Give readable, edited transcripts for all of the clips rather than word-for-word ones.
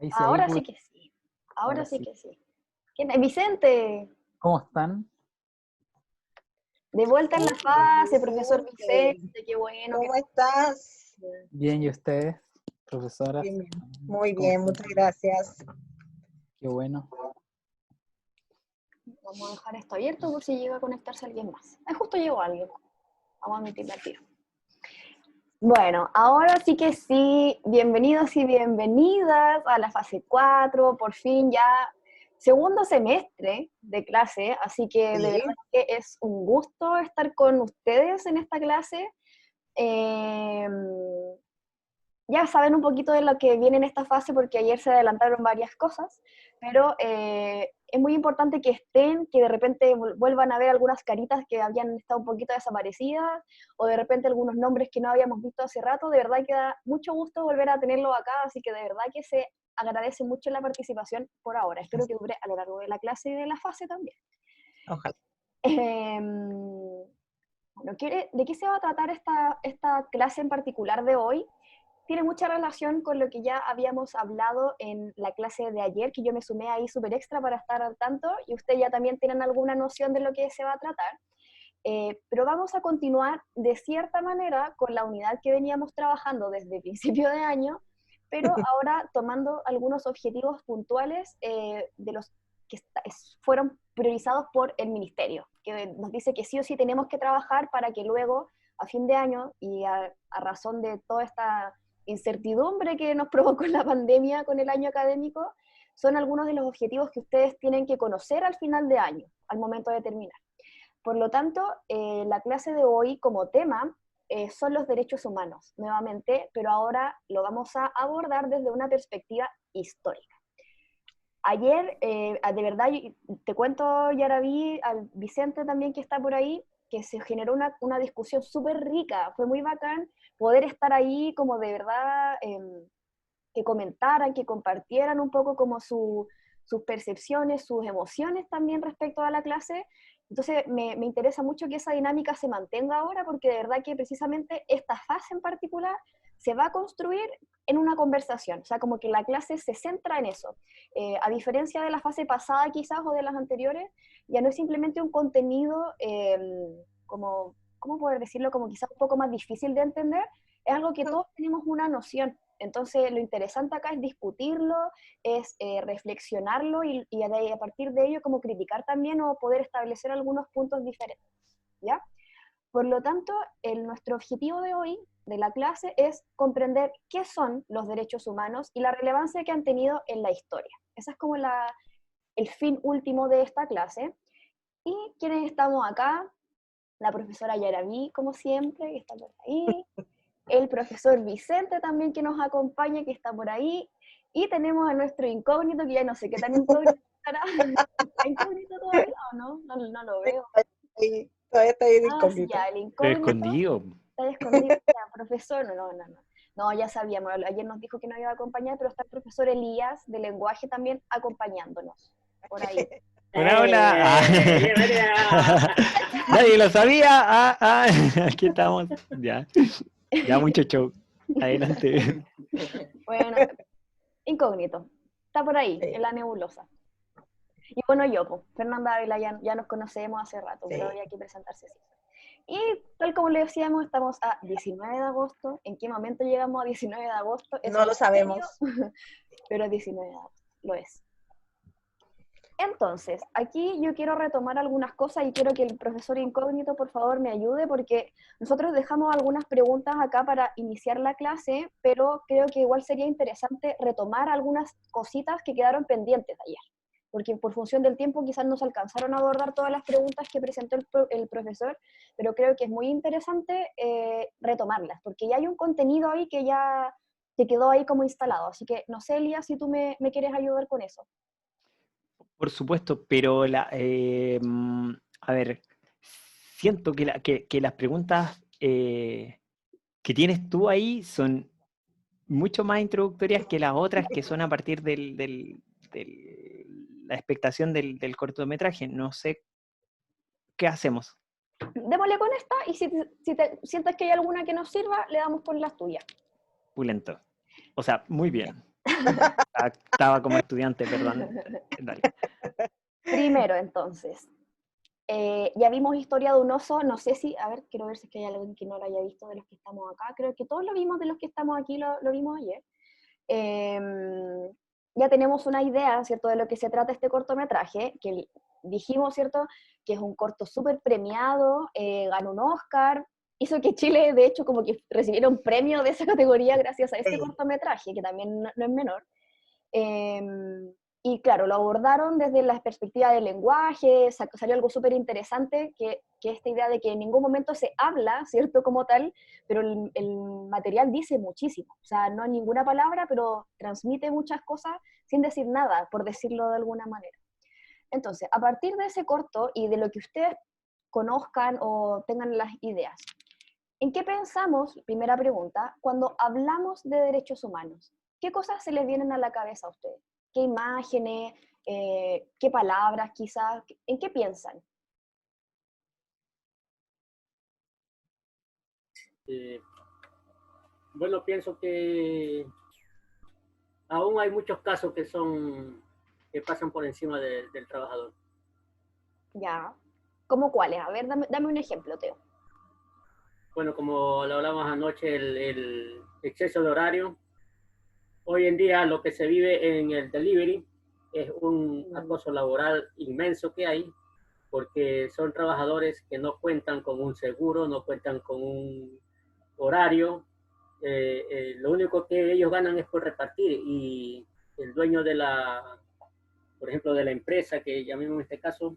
Ahí sí, Ahora sí que sí. Ahora ahora sí sí. que sí. ¿Quién es? Vicente, ¿Cómo están? de vuelta en la Hola, fase, profesor Vicente. Vicente, qué bueno que ¿Cómo estás? Bien, ¿y ustedes, profesoras? Bien, bien. Muy ¿Cómo bien, están? muchas gracias. Qué bueno. vamos a dejar esto abierto por si llega a conectarse alguien más. Justo llegó alguien. Vamos a emitir el tiro. Bueno, ahora sí que sí, bienvenidos y bienvenidas a la fase 4, por fin ya segundo semestre de clase, así que de Sí, verdad que es un gusto estar con ustedes en esta clase. Eh, ya saben un poquito de lo que viene en esta fase porque ayer se adelantaron varias cosas, pero es muy importante que estén, que de repente vuelvan a ver algunas caritas que habían estado un poquito desaparecidas, o de repente algunos nombres que no habíamos visto hace rato. De verdad que da mucho gusto volver a tenerlo acá, así que de verdad que se agradece mucho la participación por ahora. Espero que dure a lo largo de la clase y de la fase también. ojalá. Bueno, ¿de qué se va a tratar esta clase en particular de hoy? Tiene mucha relación con lo que ya habíamos hablado en la clase de ayer, que yo me sumé ahí súper extra para estar al tanto, y ustedes ya también tienen alguna noción de lo que se va a tratar. Pero vamos a continuar de cierta manera con la unidad que veníamos trabajando desde principio de año, pero ahora tomando algunos objetivos puntuales de los que fueron priorizados por el ministerio, que nos dice que sí o sí tenemos que trabajar para que luego, a fin de año, y a razón de toda esta incertidumbre que nos provocó la pandemia con el año académico, son algunos de los objetivos que ustedes tienen que conocer al final de año, al momento de terminar. Por lo tanto, la clase de hoy como tema son los derechos humanos, nuevamente, pero ahora lo vamos a abordar desde una perspectiva histórica. Ayer, de verdad, te cuento, Yaraví, al Vicente también que está por ahí, que se generó una discusión súper rica, fue muy bacán poder estar ahí como de verdad, que comentaran, que compartieran un poco como sus percepciones, sus emociones también respecto a la clase. Entonces me interesa mucho que esa dinámica se mantenga ahora, porque de verdad que precisamente esta fase en particular se va a construir en una conversación, o sea, como que la clase se centra en eso. A diferencia de la fase pasada quizás o de las anteriores, ya no es simplemente un contenido como, ¿cómo poder decirlo? Como quizás un poco más difícil de entender, es algo que todos tenemos una noción. Entonces, lo interesante acá es discutirlo, es reflexionarlo y a partir de ello como criticar también o poder establecer algunos puntos diferentes, ¿ya? Por lo tanto, nuestro objetivo de hoy, de la clase, es comprender qué son los derechos humanos y la relevancia que han tenido en la historia. Ese es como el fin último de esta clase. Y quienes estamos acá, la profesora Yaraví, como siempre, que está por ahí, el profesor Vicente también que nos acompaña, que está por ahí, y tenemos a nuestro incógnito, que ya no sé qué tan incógnito estará. ¿Está incógnito todavía o no? No lo veo. Todavía está ahí de Ah, sí, incógnito. ya, el Estoy incógnito escondido. está escondido. Ya, profesor, no. No, ya sabíamos, ayer nos dijo que nos iba a acompañar, pero está el profesor Elías de lenguaje también acompañándonos por ahí. Hola, hola. Nadie lo sabía. Aquí estamos. Ya, ya muchacho. Adelante. Bueno, incógnito, está por ahí, en Sí, la nebulosa. Y bueno, yo, pues, Fernanda Ávila, ya nos conocemos hace rato, pero sí. había que presentarse así. Y tal como le decíamos, estamos a 19 de agosto. ¿En qué momento llegamos a 19 de agosto? Es No un lo misterio, sabemos. pero es 19 de agosto, lo es. Entonces, aquí yo quiero retomar algunas cosas y quiero que el profesor incógnito, por favor, me ayude, porque nosotros dejamos algunas preguntas acá para iniciar la clase, pero creo que igual sería interesante retomar algunas cositas que quedaron pendientes de ayer, porque por función del tiempo quizás no se alcanzaron a abordar todas las preguntas que presentó el profesor, pero creo que es muy interesante retomarlas, porque ya hay un contenido ahí que ya te quedó ahí como instalado. Así que no sé, Elías, si tú me quieres ayudar con eso. Por supuesto, pero a ver, siento que las preguntas que tienes tú ahí son mucho más introductorias que las otras que son a partir la expectación del cortometraje. No sé qué hacemos. Démosle con esta y si te sientes que hay alguna que nos sirva, le damos con las tuyas. Pulento. O sea, muy bien. Estaba como estudiante, perdón. Dale. Primero, entonces, ya vimos Historia de un oso, no sé si, a ver, quiero ver si es que hay alguien que no lo haya visto de los que estamos acá, creo que todos lo vimos de los que estamos aquí, lo vimos ayer. Ya tenemos una idea, ¿cierto?, de lo que se trata este cortometraje, que dijimos, ¿cierto?, que es un corto súper premiado, ganó un Oscar, hizo que Chile, de hecho, como que recibiera un premio de esa categoría gracias a este Sí. cortometraje, que también no es menor. Y claro, lo abordaron desde la perspectiva del lenguaje, salió algo súper interesante, que esta idea de que en ningún momento se habla, ¿cierto?, como tal, pero el material dice muchísimo. O sea, no hay ninguna palabra, pero transmite muchas cosas sin decir nada, por decirlo de alguna manera. Entonces, a partir de ese corto y de lo que ustedes conozcan o tengan las ideas, ¿en qué pensamos, primera pregunta, cuando hablamos de derechos humanos? ¿Qué cosas se les vienen a la cabeza a ustedes? ¿Qué imágenes? ¿Qué palabras quizás? ¿En qué piensan? Eh, bueno, pienso que aún hay muchos casos que pasan por encima del trabajador. Ya. ¿Cómo cuáles? A ver, dame un ejemplo, Teo. Bueno, como lo hablamos anoche, el exceso de horario. Hoy en día lo que se vive en el delivery es un acoso laboral inmenso que hay, porque son trabajadores que no cuentan con un seguro, no cuentan con un horario. Lo único que ellos ganan es por repartir, y el dueño por ejemplo, de la empresa que llamemos en este caso,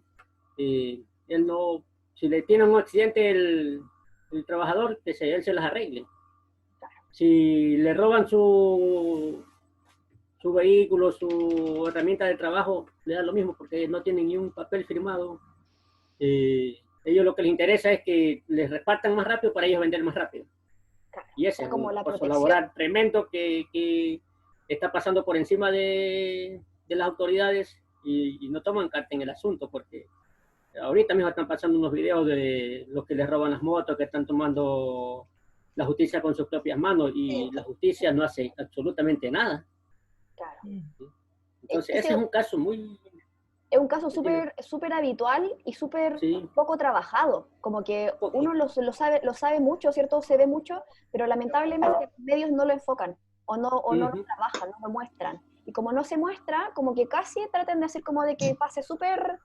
él no, si le tiene un accidente el trabajador, él se las arregle. Si le roban su vehículo, su herramienta de trabajo, le da lo mismo porque no tienen ni un papel firmado. Ellos lo que les interesa es que les repartan más rápido para ellos vender más rápido. Y ese es como un la acoso protección. laboral tremendo que está pasando por encima de las autoridades, y no toman carta en el asunto, porque ahorita mismo están pasando unos videos de los que les roban las motos, que están tomando la justicia con sus propias manos, y la justicia no hace absolutamente nada. Claro. Entonces, ese es un caso muy... Es un caso súper habitual y súper poco trabajado, como que uno lo sabe mucho, ¿cierto? Se ve mucho, pero lamentablemente los medios no lo enfocan, o no lo trabajan, no lo muestran. Y como no se muestra, como que casi tratan de hacer como de que pase súper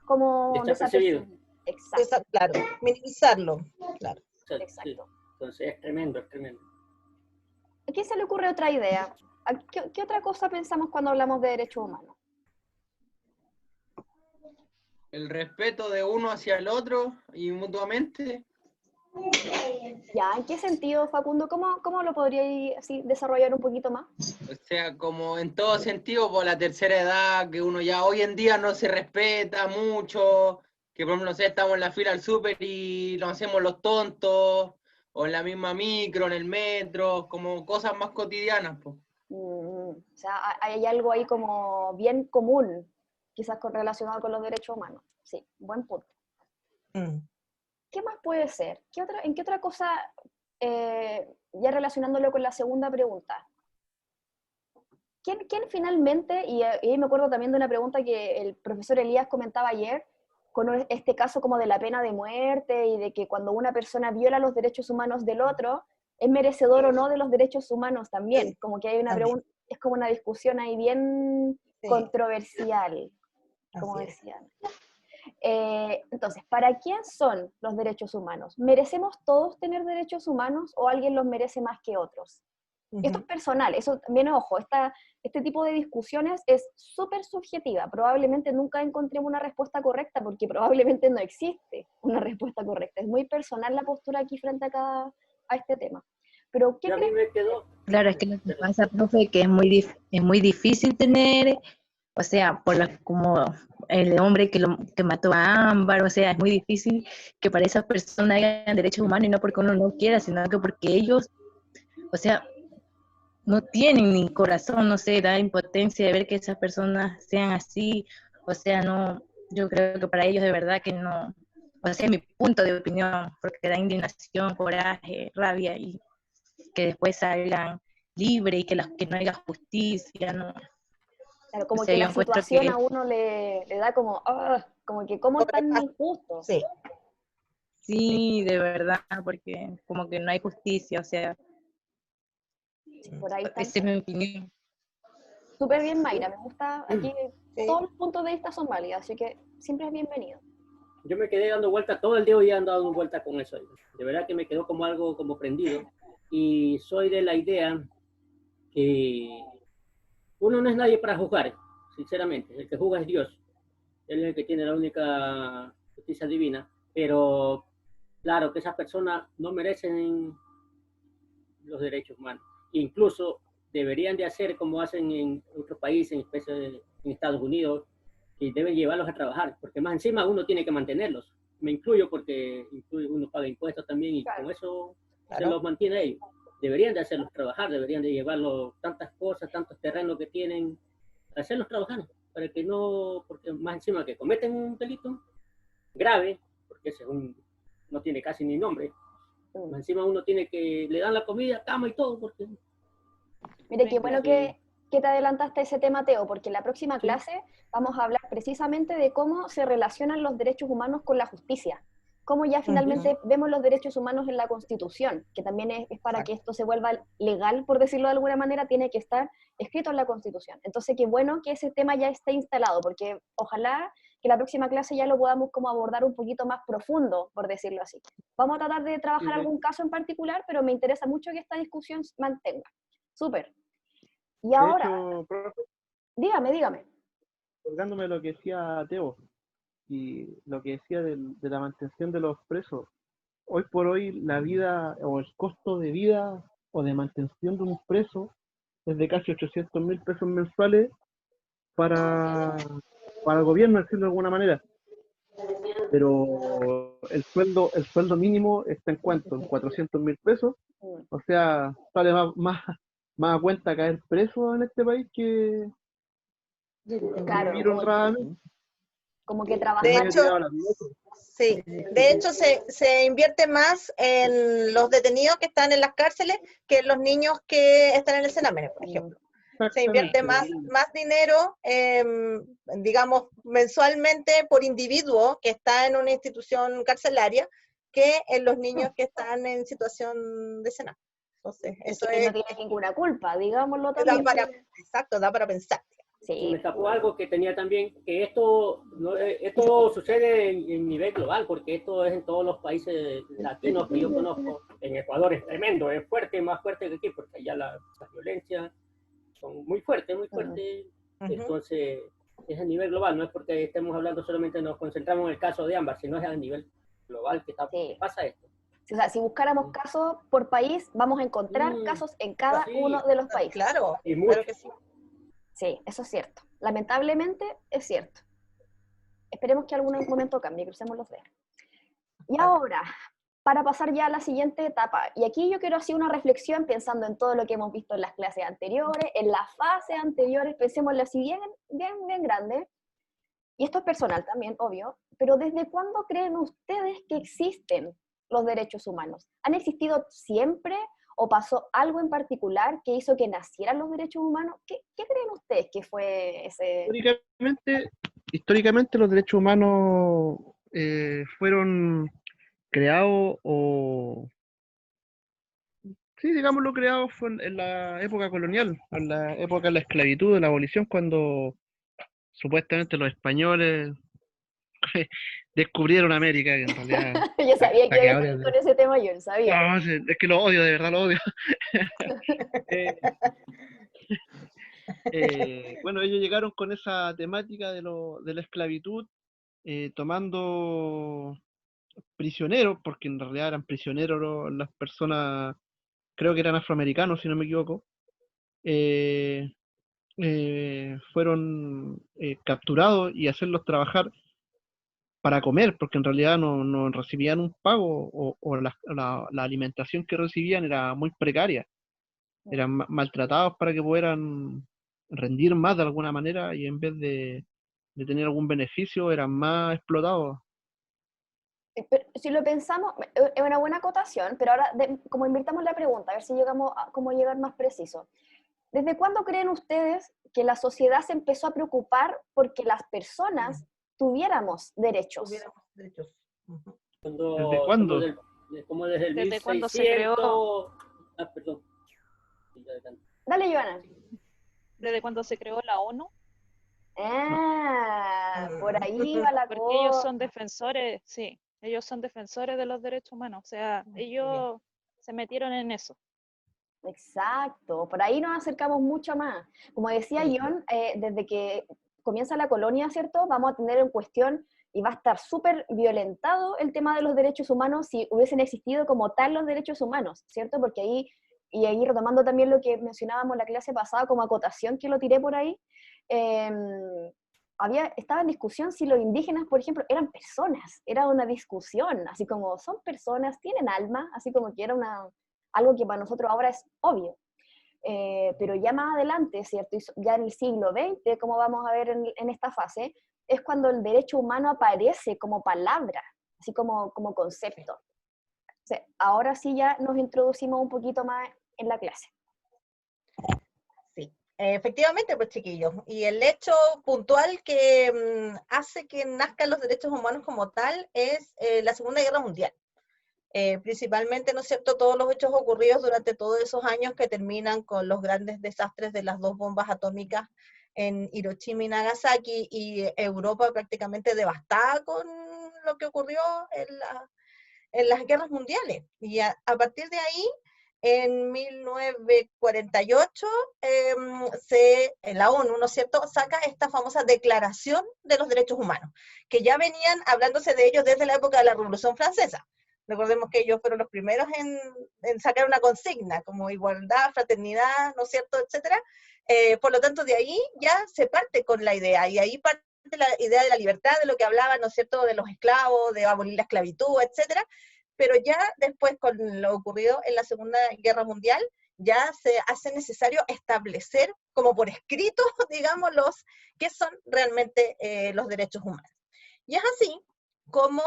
como desapercibido. Exacto. Claro, minimizarlo, claro. Exacto. Sí. Entonces es tremendo. ¿A quién se le ocurre otra idea? ¿Qué otra cosa pensamos cuando hablamos de derechos humanos? El respeto de uno hacia el otro y mutuamente. Ya, ¿en qué sentido, Facundo? ¿Cómo lo podríais así desarrollar un poquito más? O sea, como en todo sentido, por la tercera edad, que uno ya hoy en día no se respeta mucho, que por ejemplo, no sé, estamos en la fila al súper y nos hacemos los tontos, o en la misma micro, en el metro, como cosas más cotidianas, pues. O sea, hay algo ahí como bien común, quizás relacionado con los derechos humanos. Sí, buen punto. ¿Qué más puede ser? ¿En qué otra cosa, ya relacionándolo con la segunda pregunta? ¿Quién finalmente, y ahí me acuerdo también de una pregunta que el profesor Elías comentaba ayer, con este caso como de la pena de muerte y de que cuando una persona viola los derechos humanos del otro, es merecedor o no de los derechos humanos también? Como que hay una pregunta, es como una discusión ahí bien controversial, como decían. Entonces, ¿para quién son los derechos humanos? ¿Merecemos todos tener derechos humanos o alguien los merece más que otros? Esto es personal, eso también, ojo, este tipo de discusiones es súper subjetiva. Probablemente nunca encontremos una respuesta correcta porque probablemente no existe una respuesta correcta. Es muy personal la postura aquí frente a este tema. Pero, ¿qué crees? Claro, es que lo que pasa, profe, que es muy difícil tener, o sea, como el hombre que mató a Ámbar, o sea, es muy difícil que para esas personas hayan derechos humanos, y no porque uno no quiera, sino que porque ellos, o sea, no tienen ni corazón, no sé, da impotencia de ver que esas personas sean así, o sea, no, yo creo que para ellos de verdad que no, o sea, mi punto de opinión, porque da indignación, coraje, rabia, y que después salgan libre y que no haya justicia, ¿no? Claro, como O sea, que yo la encuentro situación que a uno le da como, "Ah", como que cómo es tan injusto. Sí, sí, de verdad, porque como que no hay justicia, o sea, Por ahí esa es están mi opinión. súper bien, Mayra. Me gusta aquí, sí. todos los puntos de vista son válidos, así que siempre es bienvenido. Yo me quedé dando vuelta todo el día hoy ando dando vuelta con eso. De verdad que me quedó como algo como prendido. Y soy de la idea que uno no es nadie para juzgar, sinceramente. El que juzga es Dios. Él es el que tiene la única justicia divina. Pero claro que esas personas no merecen los derechos humanos. Incluso deberían de hacer como hacen en otros países, en especial en Estados Unidos, que deben llevarlos a trabajar, porque más encima uno tiene que mantenerlos. Me incluyo porque uno paga impuestos también y Claro. con eso se Claro. los mantiene a ellos. Deberían de hacerlos trabajar, deberían de llevarlos tantas cosas, tantos terrenos que tienen, hacerlos trabajar, para que no, porque más encima que cometen un delito grave, porque ese es no tiene casi ni nombre, más encima uno tiene que, le dan la comida, cama y todo, porque Mire, qué bueno Sí. que te adelantaste a ese tema, Teo, porque en la próxima clase vamos a hablar precisamente de cómo se relacionan los derechos humanos con la justicia. Cómo ya finalmente vemos los derechos humanos en la Constitución, que también es para que esto se vuelva legal, por decirlo de alguna manera, tiene que estar escrito en la Constitución. Entonces, qué bueno que ese tema ya esté instalado, porque ojalá que la próxima clase ya lo podamos como abordar un poquito más profundo, por decirlo así. Vamos a tratar de trabajar algún caso en particular, pero me interesa mucho que esta discusión se mantenga. Súper. Y De ahora, hecho, profe, dígame. colgándome lo que decía Teo y lo que decía de la mantención de los presos, hoy por hoy la vida o el costo de vida o de mantención de un preso es de casi 800.000 pesos mensuales para, para el gobierno, decirlo de alguna manera. Pero el sueldo mínimo está en cuánto, en 400.000 pesos. O sea, sale más a cuenta caer preso en este país que Claro, vivir honradamente. como que De trabajar. hecho, Tirado a la piloto. sí, de hecho se invierte más en los detenidos que están en las cárceles que en los niños que están en el Sename, por ejemplo. Se invierte Exactamente. más dinero, digamos, mensualmente por individuo que está en una institución carcelaria que en los niños que están en situación de Sename. Entonces, eso Que no es, tiene ninguna culpa, digámoslo da también. da para pensar. se me Sí, escapó algo que tenía también, que esto sucede en nivel global, porque esto es en todos los países latinos que yo conozco. En Ecuador es tremendo, es fuerte, más fuerte que aquí, porque allá la violencia son muy fuertes, muy fuertes. Entonces, es a nivel global, no es porque estemos hablando solamente, nos concentramos en el caso de Ámbar, sino es a nivel global que pasa esto. o sea, si buscáramos casos por país, vamos a encontrar casos en cada Sí, uno de los países. Claro, Y claro que sí. Sí, eso es cierto. Lamentablemente es cierto. Esperemos que algún momento cambie, crucemos los dedos. Y ahora, para pasar ya a la siguiente etapa, y aquí yo quiero hacer una reflexión pensando en todo lo que hemos visto en las clases anteriores, en las fases anteriores, pensémoslo así bien grande, y esto es personal también, obvio, pero ¿desde cuándo creen ustedes que existen los derechos humanos? ¿Han existido siempre o pasó algo en particular que hizo que nacieran los derechos humanos? ¿Qué creen ustedes que fue ese? Históricamente los derechos humanos fueron creados sí, digámoslo, creados fue en la época colonial, en la época de la esclavitud, de la abolición, cuando supuestamente los españoles descubrieron América, que en realidad Yo sabía que iba a saqueadores salir con ese tema, yo lo sabía. No, es que lo odio, de verdad lo odio. Bueno, ellos llegaron con esa temática de la esclavitud, tomando prisioneros, porque en realidad eran prisioneros las personas, creo que eran afroamericanos, si no me equivoco, fueron capturados y hacerlos trabajar para comer, porque en realidad no recibían un pago o la alimentación que recibían era muy precaria. Eran maltratados para que pudieran rendir más de alguna manera y en vez de tener algún beneficio eran más explotados. Pero si lo pensamos, es una buena acotación, pero ahora, como invirtamos la pregunta, a ver si llegamos a cómo llegar más preciso. ¿Desde cuándo creen ustedes que la sociedad se empezó a preocupar porque las personas tuviéramos derechos? Tuviéramos derechos. Ujú. ¿Desde cuándo? Como desde el Desde cuando se creó, 1600... Ah, perdón. Dale, Joana. desde cuando se creó la ONU, Ah, por ahí va la porque ellos cosa. son defensores, sí, ellos son defensores de los derechos humanos, o sea, ellos se metieron en eso. Exacto, por ahí nos acercamos mucho más. Como decía Sí. John, desde que comienza la colonia, ¿cierto? Vamos a tener en cuestión y va a estar súper violentado el tema de los derechos humanos si hubiesen existido como tal los derechos humanos, ¿cierto? Porque ahí, y ahí retomando también lo que mencionábamos en la clase pasada como acotación que lo tiré por ahí, estaba en discusión si los indígenas, por ejemplo, eran personas, era una discusión, así como son personas, tienen alma, así como que era algo que para nosotros ahora es obvio. Pero ya más adelante, ¿cierto? Ya en el siglo XX, como vamos a ver en esta fase, es cuando el derecho humano aparece como palabra, así como concepto. O sea, ahora sí ya nos introducimos un poquito más en la clase. Sí, efectivamente, pues chiquillos. Y el hecho puntual que hace que nazcan los derechos humanos como tal es la Segunda Guerra Mundial. Principalmente, ¿no es cierto?, todos los hechos ocurridos durante todos esos años que terminan con los grandes desastres de las 2 bombas atómicas en Hiroshima y Nagasaki, y Europa prácticamente devastada con lo que ocurrió en las guerras mundiales. Y a partir de ahí, en 1948, la ONU, ¿no es cierto?, saca esta famosa Declaración de los Derechos Humanos, que ya venían hablándose de ellos desde la época de la Revolución Francesa. Recordemos que ellos fueron los primeros en sacar una consigna, como igualdad, fraternidad, ¿no es cierto?, etcétera. Por lo tanto, de ahí ya se parte con la idea, y ahí parte la idea de la libertad, de lo que hablaban, ¿no es cierto?, de los esclavos, de abolir la esclavitud, etcétera. Pero ya después, con lo ocurrido en la Segunda Guerra Mundial, ya se hace necesario establecer, como por escrito, digamos, qué son realmente los derechos humanos. Y es así como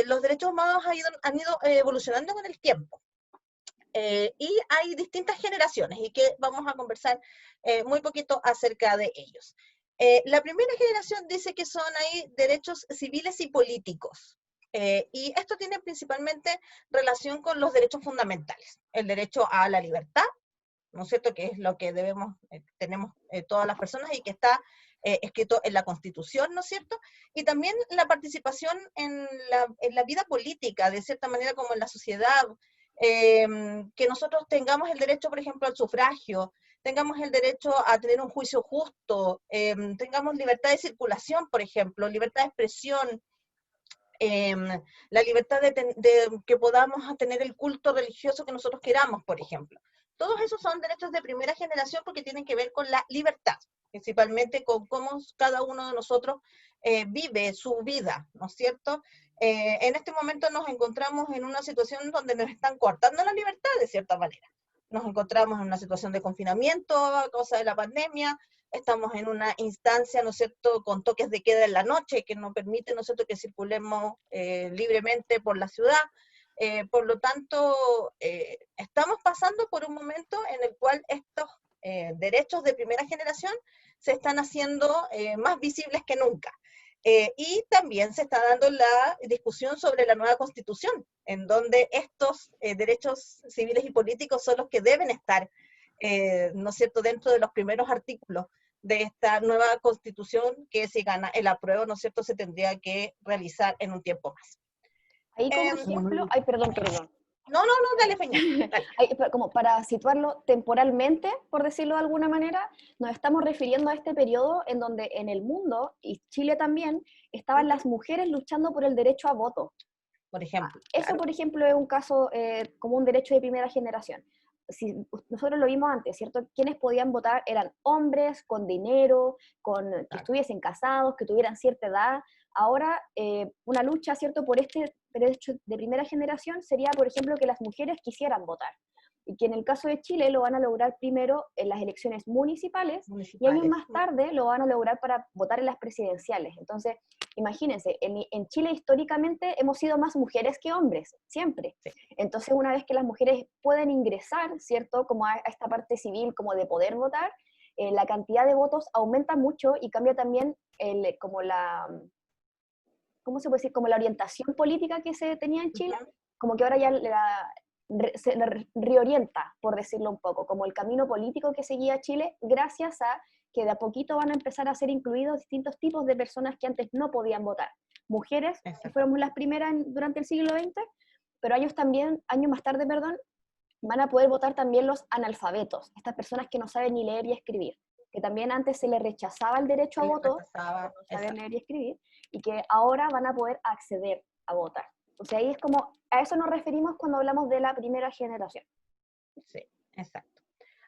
los derechos humanos han ido evolucionando con el tiempo. Y hay distintas generaciones, y que vamos a conversar muy poquito acerca de ellos. La primera generación dice que son ahí derechos civiles y políticos. Y esto tiene principalmente relación con los derechos fundamentales. El derecho a la libertad, ¿no es cierto?, que es lo que tenemos todas las personas y que está escrito en la Constitución, ¿no es cierto? Y también la participación en la vida política, de cierta manera, como en la sociedad, que nosotros tengamos el derecho, por ejemplo, al sufragio, tengamos el derecho a tener un juicio justo, tengamos libertad de circulación, por ejemplo, libertad de expresión, la libertad de que podamos tener el culto religioso que nosotros queramos, por ejemplo. Todos esos son derechos de primera generación porque tienen que ver con la libertad, principalmente con cómo cada uno de nosotros vive su vida, ¿no es cierto? En este momento nos encontramos en una situación donde nos están cortando la libertad de cierta manera. Nos encontramos en una situación de confinamiento a causa de la pandemia. Estamos en una instancia, ¿no es cierto?, con toques de queda en la noche que no permite, ¿no es cierto?, que circulemos libremente por la ciudad. Por lo tanto, estamos pasando por un momento en el cual estos derechos de primera generación se están haciendo más visibles que nunca. Y también se está dando la discusión sobre la nueva Constitución, en donde estos derechos civiles y políticos son los que deben estar, ¿no es cierto?, dentro de los primeros artículos de esta nueva Constitución, que si gana el apruebo, ¿no es cierto?, se tendría que realizar en un tiempo más. Ahí como ejemplo, ay, perdón. No, dale, Peña. Dale. Como para situarlo temporalmente, por decirlo de alguna manera, nos estamos refiriendo a este periodo en donde en el mundo, y Chile también, estaban las mujeres luchando por el derecho a voto. Por ejemplo. Eso, Claro. por ejemplo, es un caso como un derecho de primera generación. Si nosotros lo vimos antes, ¿cierto? Quienes podían votar eran hombres con dinero, que estuviesen casados, que tuvieran cierta edad. Ahora, una lucha, ¿cierto?, por este derecho de primera generación sería, por ejemplo, que las mujeres quisieran votar. y que en el caso de Chile lo van a lograr primero en las elecciones municipales, y años más tarde lo van a lograr para votar en las presidenciales. Entonces, imagínense, en Chile históricamente hemos sido más mujeres que hombres, siempre. Sí. Entonces, una vez que las mujeres pueden ingresar, ¿cierto?, como a esta parte civil, como de poder votar, la cantidad de votos aumenta mucho y cambia también como la, ¿cómo se puede decir?, como la orientación política que se tenía en Chile, como que ahora ya se reorienta, por decirlo un poco, como el camino político que seguía Chile, gracias a que de a poquito van a empezar a ser incluidos distintos tipos de personas que antes no podían votar. Mujeres, que fueron las primeras durante el siglo XX, pero años más tarde, van a poder votar también los analfabetos, estas personas que no saben ni leer y escribir, que también antes se les rechazaba el derecho a voto, no saben leer y escribir, y que ahora van a poder acceder a votar. O sea, ahí es como, a eso nos referimos cuando hablamos de la primera generación. Sí, exacto.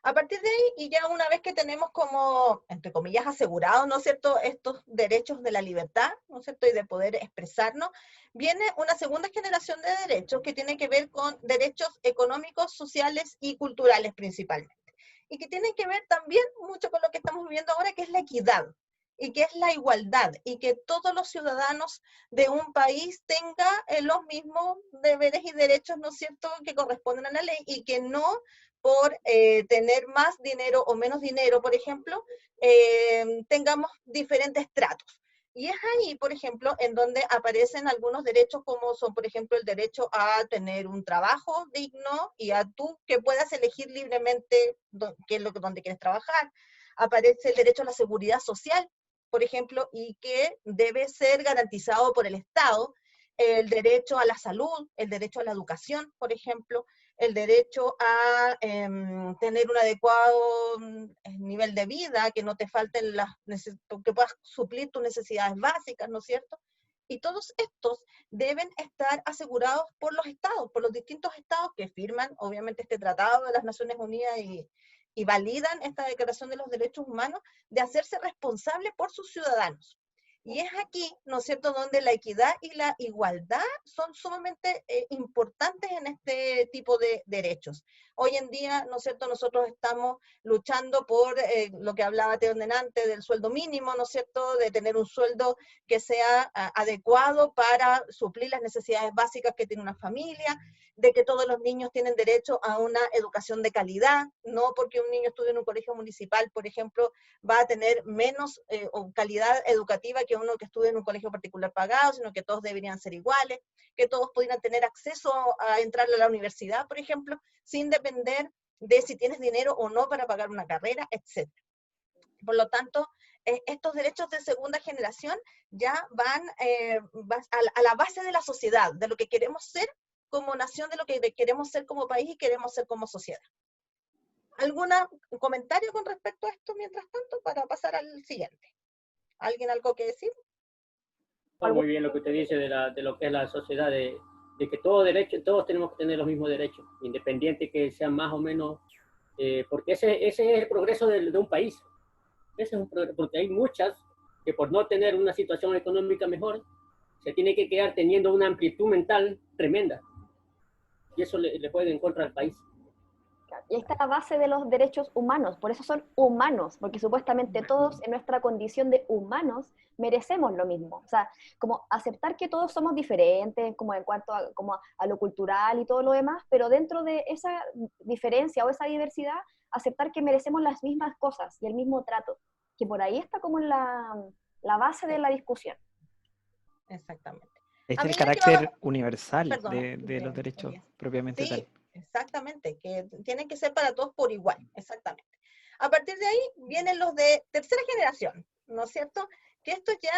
A partir de ahí, y ya una vez que tenemos como, entre comillas, asegurados, ¿no es cierto?, estos derechos de la libertad, ¿no es cierto?, y de poder expresarnos, viene una segunda generación de derechos que tiene que ver con derechos económicos, sociales y culturales principalmente. Y que tienen que ver también mucho con lo que estamos viviendo ahora, que es la equidad, y que es la igualdad, y que todos los ciudadanos de un país tengan los mismos deberes y derechos, ¿no es cierto?, que corresponden a la ley, y que no por tener más dinero o menos dinero, por ejemplo, tengamos diferentes tratos. Y es ahí, por ejemplo, en donde aparecen algunos derechos como son, por ejemplo, el derecho a tener un trabajo digno y a tú que puedas elegir libremente dónde quieres trabajar. Aparece el derecho a la seguridad social, por ejemplo, y que debe ser garantizado por el Estado, el derecho a la salud, el derecho a la educación, por ejemplo, el derecho a tener un adecuado nivel de vida, que no te falten que puedas suplir tus necesidades básicas, ¿no es cierto? Y todos estos deben estar asegurados por los estados, por los distintos estados que firman, obviamente, este tratado de las Naciones Unidas y validan esta Declaración de los Derechos Humanos, de hacerse responsable por sus ciudadanos. Y es aquí, ¿no es cierto?, donde la equidad y la igualdad son sumamente importantes en este tipo de derechos. Hoy en día, ¿no es cierto?, nosotros estamos luchando por lo que hablaba Teo delante del sueldo mínimo, ¿no es cierto?, de tener un sueldo que sea adecuado para suplir las necesidades básicas que tiene una familia, de que todos los niños tienen derecho a una educación de calidad, no porque un niño estudie en un colegio municipal, por ejemplo, va a tener menos o calidad educativa que uno que estudie en un colegio particular pagado, sino que todos deberían ser iguales, que todos pudieran tener acceso a entrar a la universidad, por ejemplo, sin depender de si tienes dinero o no para pagar una carrera, etc. Por lo tanto, estos derechos de segunda generación ya van a la base de la sociedad, de lo que queremos ser como nación, de lo que queremos ser como país y queremos ser como sociedad. ¿Algún comentario con respecto a esto mientras tanto para pasar al siguiente? ¿Alguien algo que decir? Está muy bien lo que usted dice de lo que es la sociedad, de que todos tenemos que tener los mismos derechos, independiente que sean más o menos, porque ese es el progreso de un país. Ese es un progreso, porque hay muchas que por no tener una situación económica mejor, se tiene que quedar teniendo una amplitud mental tremenda. Y eso le puede en contra al país. Y ahí está la base de los derechos humanos, por eso son humanos, porque supuestamente todos en nuestra condición de humanos merecemos lo mismo. O sea, como aceptar que todos somos diferentes, como en cuanto a lo cultural y todo lo demás, pero dentro de esa diferencia o esa diversidad, aceptar que merecemos las mismas cosas y el mismo trato, que por ahí está como la base de la discusión. Exactamente. Este A es el medida que carácter universal Perdón, de los derechos propiamente sí, tal. exactamente, que tienen que ser para todos por igual, exactamente. A partir de ahí vienen los de tercera generación, ¿no es cierto? Que estos ya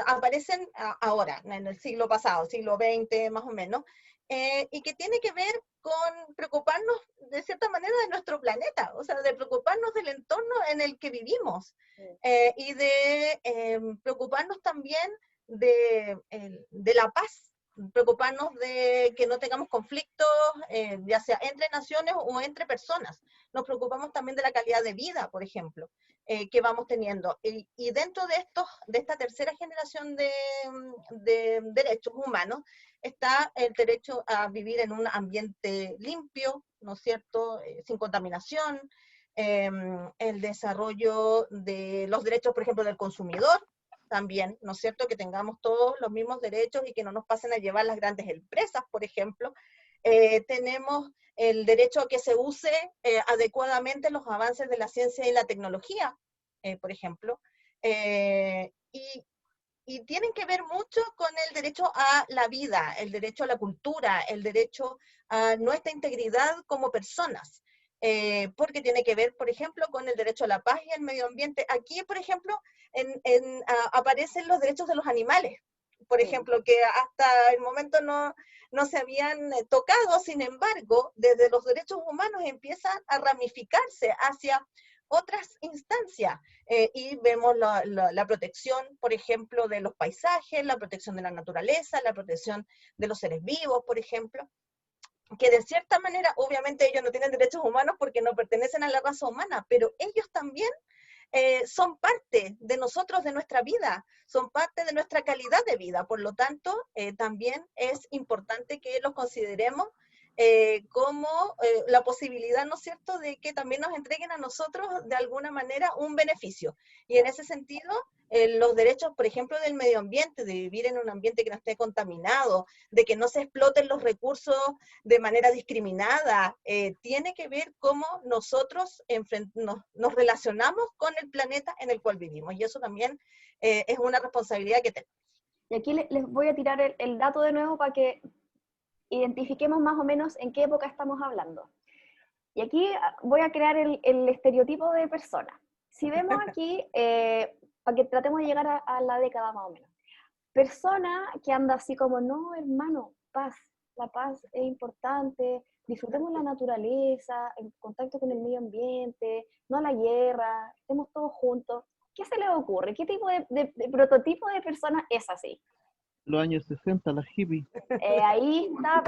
aparecen ahora, en el siglo pasado, siglo XX más o menos, y que tiene que ver con preocuparnos de cierta manera de nuestro planeta, o sea, de preocuparnos del entorno en el que vivimos, y de preocuparnos también de la paz, preocuparnos de que no tengamos conflictos, ya sea entre naciones o entre personas. Nos preocupamos también de la calidad de vida, por ejemplo, que vamos teniendo. Y dentro de esta tercera generación de derechos humanos está el derecho a vivir en un ambiente limpio, ¿no es cierto?, sin contaminación, el desarrollo de los derechos, por ejemplo, del consumidor, también, ¿no es cierto?, que tengamos todos los mismos derechos y que no nos pasen a llevar las grandes empresas, por ejemplo. Tenemos el derecho a que se use adecuadamente los avances de la ciencia y la tecnología, por ejemplo, y tienen que ver mucho con el derecho a la vida, el derecho a la cultura, el derecho a nuestra integridad como personas, porque tiene que ver, por ejemplo, con el derecho a la paz y al medio ambiente. Aquí, por ejemplo, aparecen los derechos de los animales, por ejemplo, que hasta el momento no se habían tocado. Sin embargo, desde los derechos humanos empiezan a ramificarse hacia otras instancias, y vemos la protección, por ejemplo, de los paisajes, la protección de la naturaleza, la protección de los seres vivos, por ejemplo, que de cierta manera, obviamente ellos no tienen derechos humanos porque no pertenecen a la raza humana, pero ellos también son parte de nosotros, de nuestra vida, son parte de nuestra calidad de vida. Por lo tanto, también es importante que los consideremos como la posibilidad, ¿no es cierto?, de que también nos entreguen a nosotros de alguna manera un beneficio. Y en ese sentido, los derechos, por ejemplo, del medio ambiente, de vivir en un ambiente que no esté contaminado, de que no se exploten los recursos de manera discriminada, tiene que ver cómo nosotros nos relacionamos con el planeta en el cual vivimos. Y eso también es una responsabilidad que tenemos. Y aquí les voy a tirar el dato de nuevo para que identifiquemos más o menos en qué época estamos hablando. Y aquí voy a crear el estereotipo de persona. Si vemos aquí, para que tratemos de llegar a la década más o menos. Persona que anda así como, no, hermano, paz. La paz es importante, disfrutemos la naturaleza, el contacto con el medio ambiente, no la guerra, estemos todos juntos. ¿Qué se les ocurre? ¿Qué tipo de prototipo de persona es así? Los años 60, las hippies. Ahí está,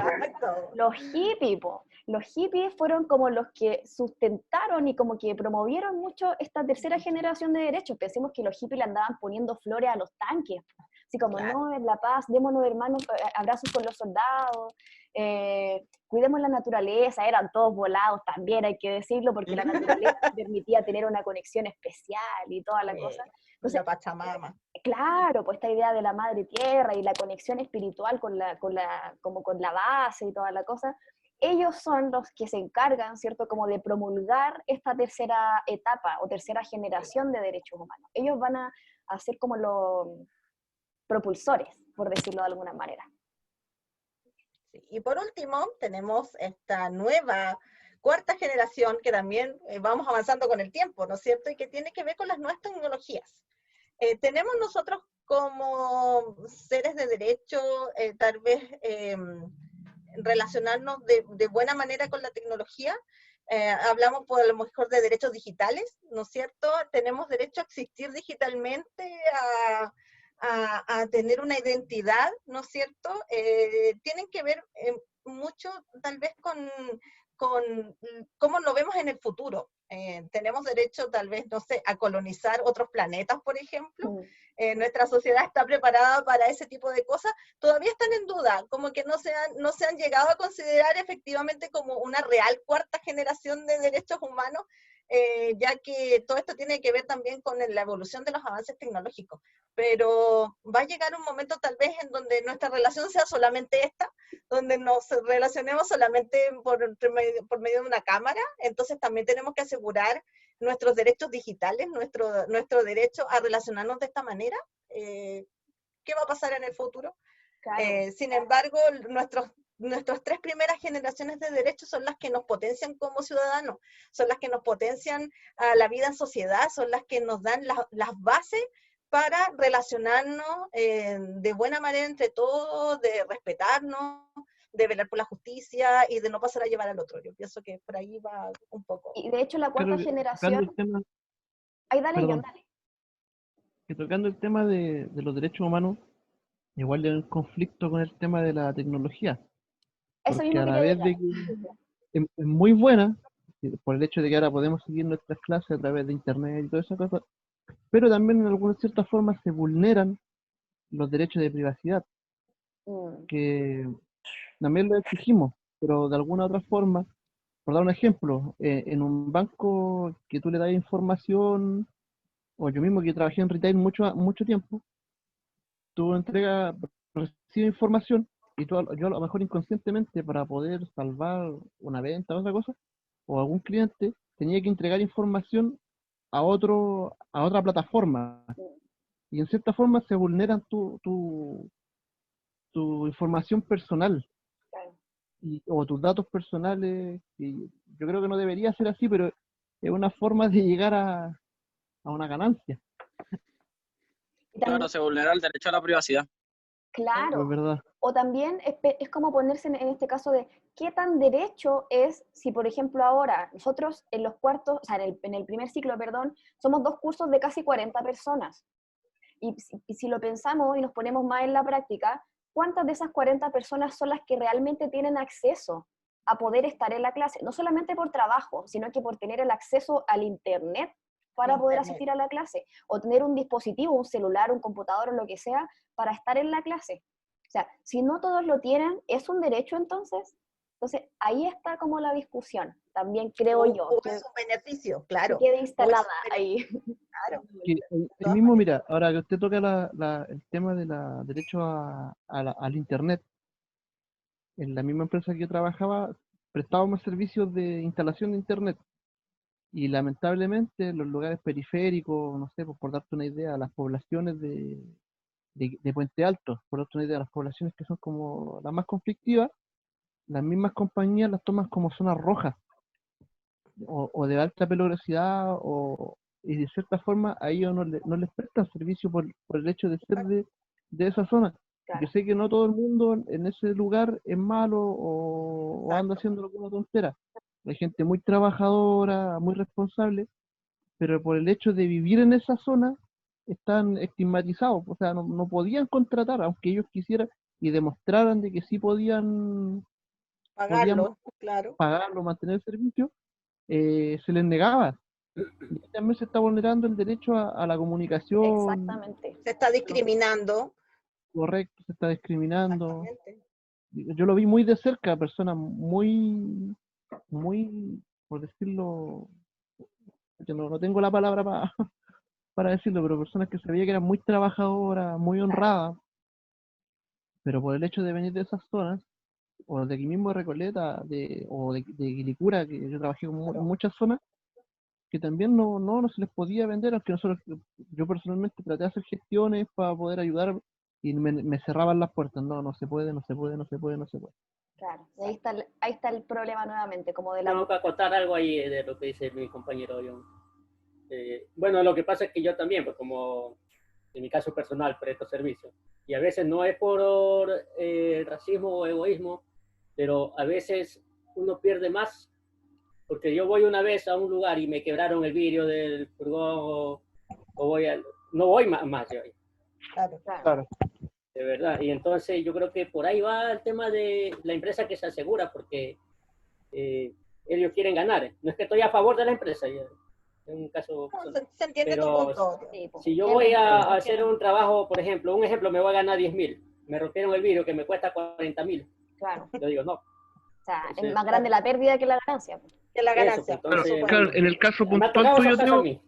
los hippies, po. Los hippies fueron como los que sustentaron y como que promovieron mucho esta tercera generación de derechos. Pensemos que los hippies le andaban poniendo flores a los tanques, así como, claro, no, en la paz, démonos hermanos, abrazos con los soldados, cuidemos la naturaleza, eran todos volados también, hay que decirlo, porque la naturaleza permitía tener una conexión especial y toda la cosa. Entonces, la Pachamama. Claro, pues esta idea de la madre tierra y la conexión espiritual con la base y toda la cosa, ellos son los que se encargan, ¿cierto?, como de promulgar esta tercera etapa o tercera generación de derechos humanos. Ellos van a ser como los propulsores, por decirlo de alguna manera. Sí. Y por último, tenemos esta nueva cuarta generación que también vamos avanzando con el tiempo, ¿no es cierto?, y que tiene que ver con las nuevas tecnologías. Tenemos nosotros como seres de derecho, tal vez relacionarnos de buena manera con la tecnología. Hablamos por lo mejor de derechos digitales, ¿no es cierto? Tenemos derecho a existir digitalmente, a tener una identidad, ¿no es cierto? Tienen que ver mucho tal vez con cómo lo vemos en el futuro. Tenemos derecho tal vez, no sé, a colonizar otros planetas, por ejemplo. Nuestra sociedad está preparada para ese tipo de cosas. Todavía están en duda, como que no se han llegado a considerar efectivamente como una real cuarta generación de derechos humanos, ya que todo esto tiene que ver también con la evolución de los avances tecnológicos. Pero va a llegar un momento tal vez en donde nuestra relación sea solamente esta, donde nos relacionemos solamente por medio de una cámara. Entonces también tenemos que asegurar nuestros derechos digitales, nuestro derecho a relacionarnos de esta manera. ¿Qué va a pasar en el futuro? Claro. Sin embargo, nuestras tres primeras generaciones de derechos son las que nos potencian como ciudadanos, son las que nos potencian a la vida en sociedad, son las que nos dan las bases para relacionarnos de buena manera entre todos, de respetarnos, de velar por la justicia y de no pasar a llevar al otro. Yo pienso que por ahí va un poco. Y de hecho la cuarta generación... Ahí dale, John, dale. Que tocando el tema de los derechos humanos, igual hay un conflicto con el tema de la tecnología. Eso porque mismo a la vez de que que es muy buena, por el hecho de que ahora podemos seguir nuestras clases a través de internet y todas esas cosas, pero también en alguna cierta forma se vulneran los derechos de privacidad, Mm, que también lo exigimos, pero de alguna otra forma, por dar un ejemplo, en un banco que tú le das información, o yo mismo que trabajé en retail mucho tiempo, tú recibes información y yo a lo mejor inconscientemente para poder salvar una venta o otra cosa, o algún cliente, tenía que entregar información a otra plataforma. Y en cierta forma se vulneran tu información personal claro. o tus datos personales. Y yo creo que no debería ser así, pero es una forma de llegar a una ganancia. Y también, Claro, se vulnera el derecho a la privacidad. claro. Es verdad. O también es como ponerse en este caso de qué tan derecho es si, por ejemplo, ahora nosotros en los cuartos, o sea, en el primer ciclo, perdón, somos 2 cursos de casi 40 personas. Y si lo pensamos y nos ponemos más en la práctica, ¿cuántas de esas 40 personas son las que realmente tienen acceso a poder estar en la clase? No solamente por trabajo, sino que por tener el acceso al Internet para poder asistir a la clase, o tener un dispositivo, un celular, un computador o lo que sea, para estar en la clase. O sea, si no todos lo tienen, ¿es un derecho entonces? Entonces, ahí está como la discusión, también creo yo, O que, es un beneficio, que claro. quede O es instalada un ahí. Claro. Que el mismo, mira, ahora que usted toca el tema de la derecho al internet, en la misma empresa que yo trabajaba, prestábamos servicios de instalación de internet. Y lamentablemente los lugares periféricos, no sé, pues, por darte una idea, las poblaciones de Puente Alto, por darte una idea, las poblaciones que son como las más conflictivas, las mismas compañías las toman como zonas rojas o de alta peligrosidad y de cierta forma a ellos no les prestan servicio por el hecho de ser de esa zona. Yo Claro. sé que no todo el mundo en ese lugar es malo o anda haciendo alguna tontera. Hay gente muy trabajadora, muy responsable, pero por el hecho de vivir en esa zona están estigmatizados, o sea, no podían contratar, aunque ellos quisieran y demostraran de que sí podían Pagarlo, claro. pagarlo, mantener el servicio, se les negaba. Y también se está vulnerando el derecho a la comunicación Exactamente. Se está discriminando. correcta, se está discriminando. Exactamente. Yo lo vi muy de cerca, personas muy, por decirlo, yo no tengo la palabra para decirlo, pero personas que se veía que eran muy trabajadoras, muy honradas, pero por el hecho de venir de esas zonas, o de aquí mismo de Recoleta, o de Quilicura, que yo trabajé en muchas zonas, que también no se les podía vender, aunque yo personalmente traté de hacer gestiones para poder ayudar y me cerraban las puertas, no se puede, no se puede, no se puede, no se puede. Claro, y ahí está el problema nuevamente, como de la... Tengo que acotar algo ahí de lo que dice mi compañero John. Bueno, lo que pasa es que yo también, pues como en mi caso personal, presto servicio. Y a veces no es por racismo o egoísmo, pero a veces uno pierde más. Porque yo voy una vez a un lugar y me quebraron el vidrio del furgón no voy más yo. Claro. De verdad. Y entonces yo creo que por ahí va el tema de la empresa que se asegura, porque ellos quieren ganar. No es que estoy a favor de la empresa, en un caso. No, se entiende tu Pero punto. si yo voy a hacer un trabajo, por ejemplo, un ejemplo, me voy a ganar 10.000, me rompieron el vidrio que me cuesta 40.000. Claro. Yo digo, no. O sea, es más grande la pérdida que la ganancia. Que la ganancia. Entonces, Claro, en el caso me ha puntual tocado tuyo, esos casos Teo, a mí.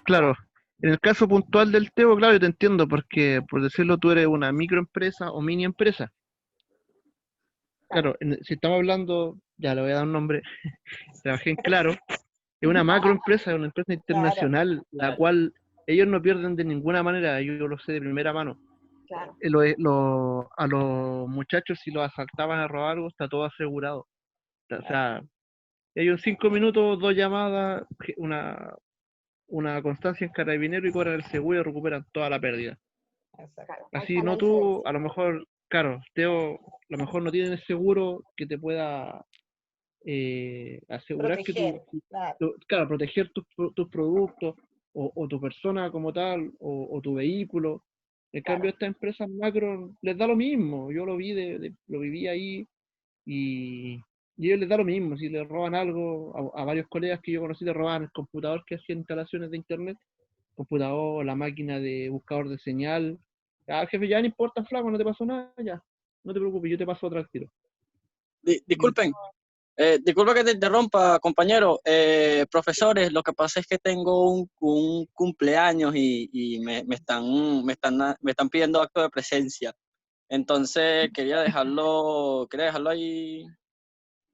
claro, en el caso puntual del Teo, claro, yo te entiendo, porque por decirlo, tú eres una microempresa o mini empresa. Claro, si estamos hablando, ya le voy a dar un nombre, trabajé en Claro, es una macroempresa, es una empresa internacional, la cual ellos no pierden de ninguna manera, yo lo sé de primera mano. Claro. A los muchachos, si los asaltaban a robar algo, está todo asegurado. O sea, ellos 5 minutos, 2 llamadas, una constancia en carabinero y cobran el seguro y recuperan toda la pérdida. Claro, Así no tú, a lo mejor, claro, Teo, a lo mejor no tienes seguro que te pueda asegurar Proteger, que claro, proteger tus productos o tu persona como tal o tu vehículo. En cambio, a estas empresas macro les da lo mismo. Yo lo vi, lo viví ahí y Y a ellos les da lo mismo, si le roban algo, a varios colegas que yo conocí le robaban el computador que hacía instalaciones de internet, computador, la máquina de buscador de señal. Ah, jefe, ya no importa, flaco, no te pasó nada, ya. No te preocupes, yo te paso otra al tiro. Disculpen, disculpa que te interrumpa, compañero. Profesores, lo que pasa es que tengo un cumpleaños y me están pidiendo acto de presencia. Entonces quería dejarlo ahí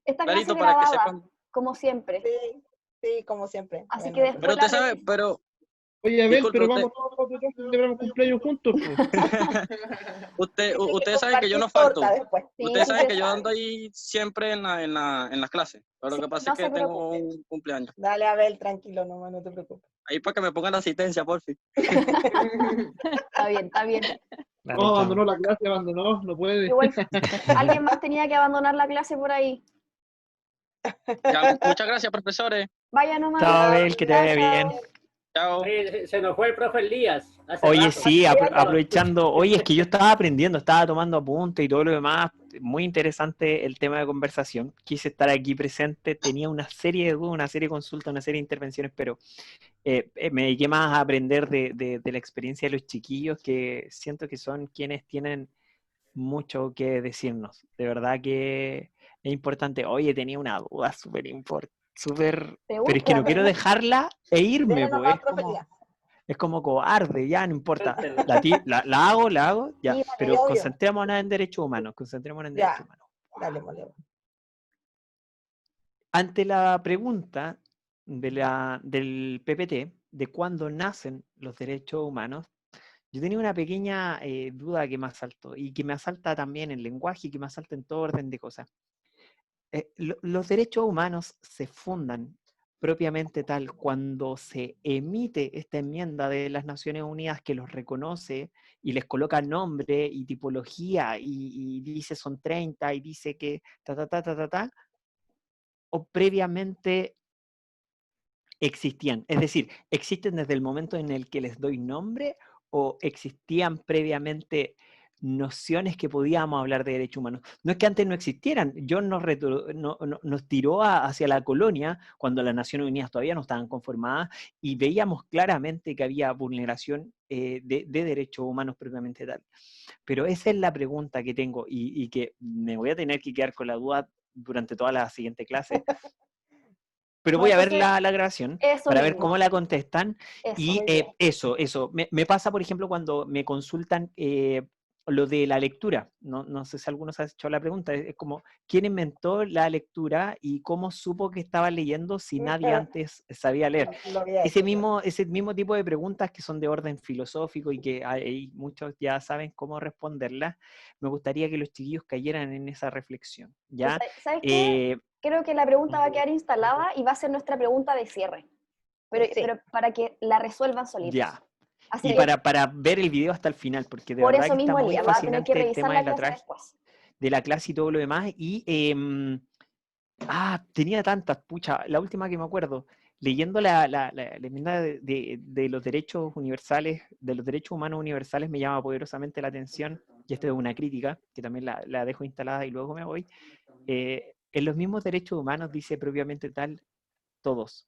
Esta clase es clarito para que grabada, sepan. como siempre. Sí, sí, como siempre. Así Bueno, que después Pero la usted sabe, revisen. pero Oye, Abel, disculpe, pero vamos todos detrás y celebramos cumpleaños juntos, pues. Tiene que ustedes saben que yo no compartir falto. torta después. Sí, Ustedes sí saben se que yo sabe. ando ahí siempre en las clases. Pero Sí, lo que pasa no es que se tengo preocupe. un cumpleaños. Dale, Abel, tranquilo nomás, no te preocupes. Ahí para que me pongan la asistencia, por fin. Está bien, está bien. Dale, No, chao. abandonó la clase, abandonó, no puede. Igual alguien más tenía que abandonar la clase por ahí. Ya, muchas gracias, profesores. Vaya nomás. Chao, Abel, que te Chao, vaya chao. bien. Chao. Oye, se nos fue el profe Elías hace Oye, rato. sí, Cuídate. aprovechando, oye, es que yo estaba aprendiendo, estaba tomando apuntes y todo lo demás, muy interesante el tema de conversación, quise estar aquí presente, tenía una serie de dudas, una serie de consultas, una serie de intervenciones, pero me dediqué más a aprender de la experiencia de los chiquillos, que siento que son quienes tienen mucho que decirnos, de verdad que es importante. Oye, tenía una duda súper importante, pero es que no quiero Pregúntame. dejarla e irme, Dile pues, nomás, profe Elías. es como cobarde, ya no importa. Suéltela. La hago, ya. Sí, Pero obvio. concentrémonos en derechos humanos, concentrémonos en derechos Ya, humanos. dale, moleo. Ante la pregunta del PPT de cuándo nacen los derechos humanos, yo tenía una pequeña duda que me asaltó y que me asalta también en lenguaje y que me asalta en todo orden de cosas. Los derechos humanos se fundan propiamente tal cuando se emite esta enmienda de las Naciones Unidas que los reconoce y les coloca nombre y tipología y dice son 30 y dice que o previamente existían. Es decir, ¿existen desde el momento en el que les doy nombre o existían previamente nociones que podíamos hablar de derechos humanos? No es que antes no existieran, John nos tiró hacia la colonia cuando las Naciones Unidas todavía no estaban conformadas y veíamos claramente que había vulneración de derechos humanos propiamente tal. Pero esa es la pregunta que tengo y que me voy a tener que quedar con la duda durante toda la siguiente clase. Pero No, voy a ver entonces, la grabación eso para ver mismo. cómo la contestan. Eso. Y Muy bien. eso. Me pasa, por ejemplo, cuando me consultan lo de la lectura. No sé si algunos han hecho la pregunta. Es como, ¿quién inventó la lectura y cómo supo que estaba leyendo si nadie antes sabía leer? Lo había Ese hecho, claro. mismo tipo de preguntas que son de orden filosófico y que muchos ya saben cómo responderlas, me gustaría que los chiquillos cayeran en esa reflexión. ¿Ya? ¿Sabes qué? Creo que la pregunta va a quedar instalada y va a ser nuestra pregunta de cierre. Sí. Pero para que la resuelvan solitos. Ya. Así Y que, para ver el video hasta el final, porque de por verdad eso que está mismo, muy Elías, va a tener que fascinante el revisar tema la de la, clase después. de la clase y todo lo demás. Y tenía tantas, pucha, la última que me acuerdo, leyendo la enmienda de los derechos universales, de los derechos humanos universales, me llama poderosamente la atención, y esto es una crítica, que también la dejo instalada y luego me voy. En los mismos derechos humanos dice propiamente tal, todos.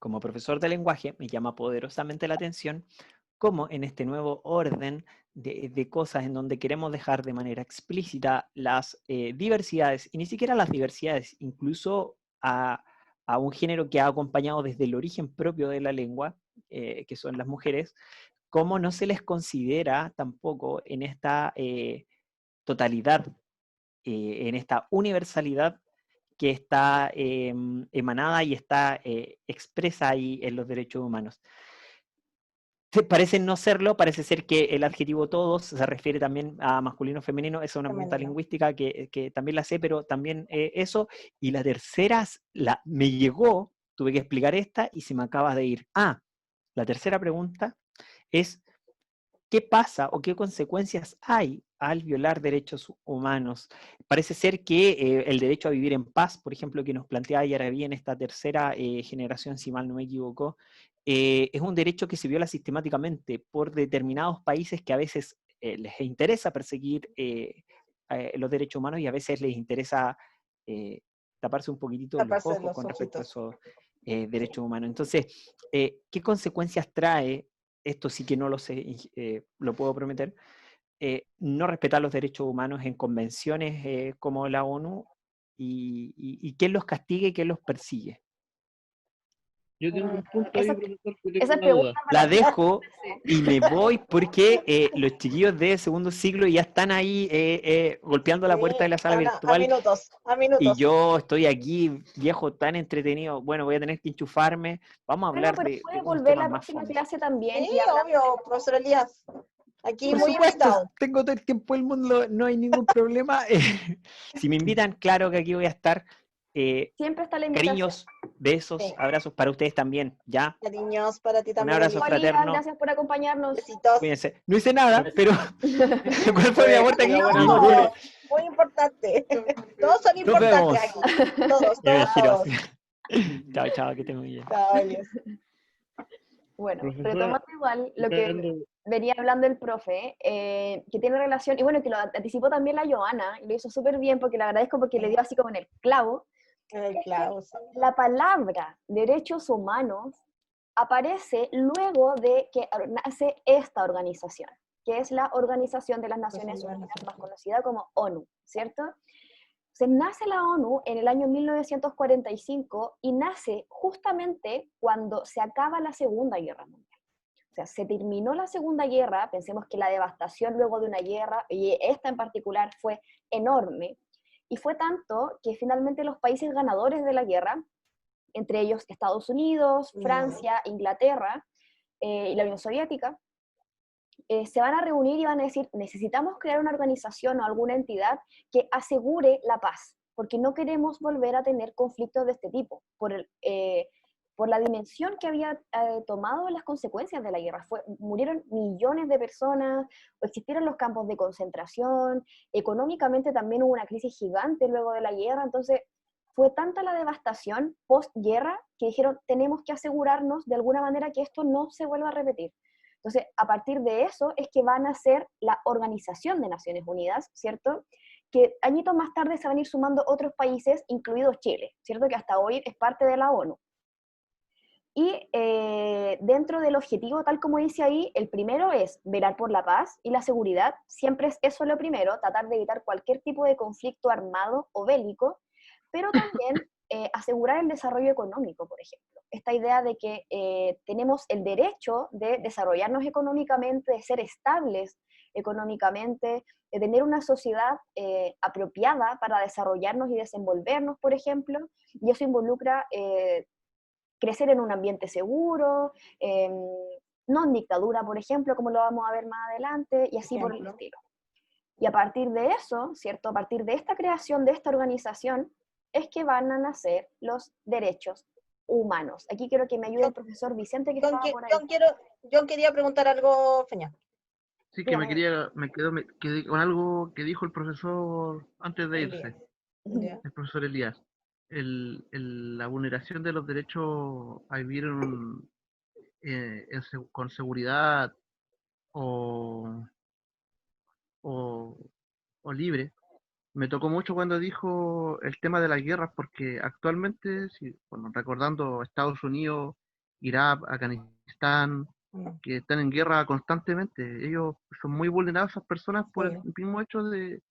Como profesor de lenguaje, me llama poderosamente la atención cómo en este nuevo orden de cosas en donde queremos dejar de manera explícita las diversidades, y ni siquiera las diversidades, incluso a un género que ha acompañado desde el origen propio de la lengua, que son las mujeres, cómo no se les considera tampoco en esta totalidad, en esta universalidad que está emanada y está expresa ahí en los derechos humanos. Parece no serlo, parece ser que el adjetivo todos se refiere también a masculino o femenino, esa es una pregunta Femenino. lingüística que también la sé, pero también eso. Y la tercera, me llegó, tuve que explicar esta y se me acaba de ir. La tercera pregunta es, ¿qué pasa o qué consecuencias hay al violar derechos humanos? Parece ser que el derecho a vivir en paz, por ejemplo, que nos plantea Yaraví en esta tercera generación, si mal no me equivoco, es un derecho que se viola sistemáticamente por determinados países que a veces les interesa perseguir los derechos humanos y a veces les interesa taparse un poquitito los Taparse ojos los con respecto a ojitos. esos derechos humanos. Entonces, ¿qué consecuencias trae? Esto sí que no lo sé, lo puedo prometer. No respetar los derechos humanos en convenciones como la ONU y quién los castiga y quién los persigue. Yo tengo un punto ahí, Esa, profesor, que tengo esa una pregunta duda. para La ti. dejo y me voy porque los chiquillos de segundo siglo ya están ahí golpeando la puerta de la sala A virtual minutos, a y minutos. yo estoy aquí, viejo, tan entretenido. Bueno, voy a tener que enchufarme. Vamos a Bueno, hablar pero de puedes unos volver temas la más próxima fome. clase también Sí, y hablamos obvio, de profesor Elías. Aquí Por muy supuesto, invitado. tengo todo el tiempo del mundo, no hay ningún problema. Si me invitan, claro que aquí voy a estar. Siempre está la invitación. Cariños, besos, Sí. abrazos para ustedes también, ¿ya? Cariños para ti Un también, abrazo Elías. Olivia, fraterno. gracias por acompañarnos. Besitos. Cuídense. No hice nada, pero ¿cuál fue mi aporte aquí? Buenas No, noches. muy importante. Todos son Nos importantes vemos. aquí. Todos, todos, Giros. todos. Chao, chao, que estén muy bien. Chao, Elías. Bueno, Profesora, retomando igual lo que Fernando, venía hablando el profe, que tiene relación, y bueno, que lo anticipó también la Joana, y lo hizo súper bien porque le agradezco porque le dio así como en el clavo, El clavo, sí. la palabra derechos humanos aparece luego de que nace esta organización, que es la Organización de las Naciones Unidas, más conocida como ONU, ¿cierto? Se nace la ONU en el año 1945 y nace justamente cuando se acaba la Segunda Guerra Mundial. O sea, se terminó la Segunda Guerra, pensemos que la devastación luego de una guerra, y esta en particular fue enorme, y fue tanto que finalmente los países ganadores de la guerra, entre ellos Estados Unidos, Francia, Inglaterra y la Unión Soviética, se van a reunir y van a decir, necesitamos crear una organización o alguna entidad que asegure la paz, porque no queremos volver a tener conflictos de este tipo, por la dimensión que había tomado las consecuencias de la guerra. Murieron millones de personas, existieron los campos de concentración, económicamente también hubo una crisis gigante luego de la guerra, entonces fue tanta la devastación post-guerra que dijeron, tenemos que asegurarnos de alguna manera que esto no se vuelva a repetir. Entonces, a partir de eso es que van a ser la Organización de Naciones Unidas, ¿cierto? Que añitos más tarde se van a ir sumando otros países, incluido Chile, ¿cierto? Que hasta hoy es parte de la ONU. Y dentro del objetivo, tal como dice ahí, el primero es velar por la paz y la seguridad, siempre es eso lo primero, tratar de evitar cualquier tipo de conflicto armado o bélico, pero también asegurar el desarrollo económico, por ejemplo. Esta idea de que tenemos el derecho de desarrollarnos económicamente, de ser estables económicamente, de tener una sociedad apropiada para desarrollarnos y desenvolvernos, por ejemplo, y eso involucra crecer en un ambiente seguro, no en dictadura, por ejemplo, como lo vamos a ver más adelante, y así por el estilo. Y a partir de eso, ¿cierto? A partir de esta creación de esta organización, es que van a nacer los derechos humanos. Aquí quiero que me ayude el profesor Vicente, que estaba por ahí. Yo quería preguntar algo, Feña. sí que me quedé con algo que dijo el profesor antes de irse, el profesor Elías. La vulneración de los derechos a vivir con seguridad o libre. Me tocó mucho cuando dijo el tema de las guerras, porque actualmente, recordando Estados Unidos, Irak, Afganistán, que están en guerra constantemente, ellos son muy vulnerados, esas personas, por el mismo hecho de,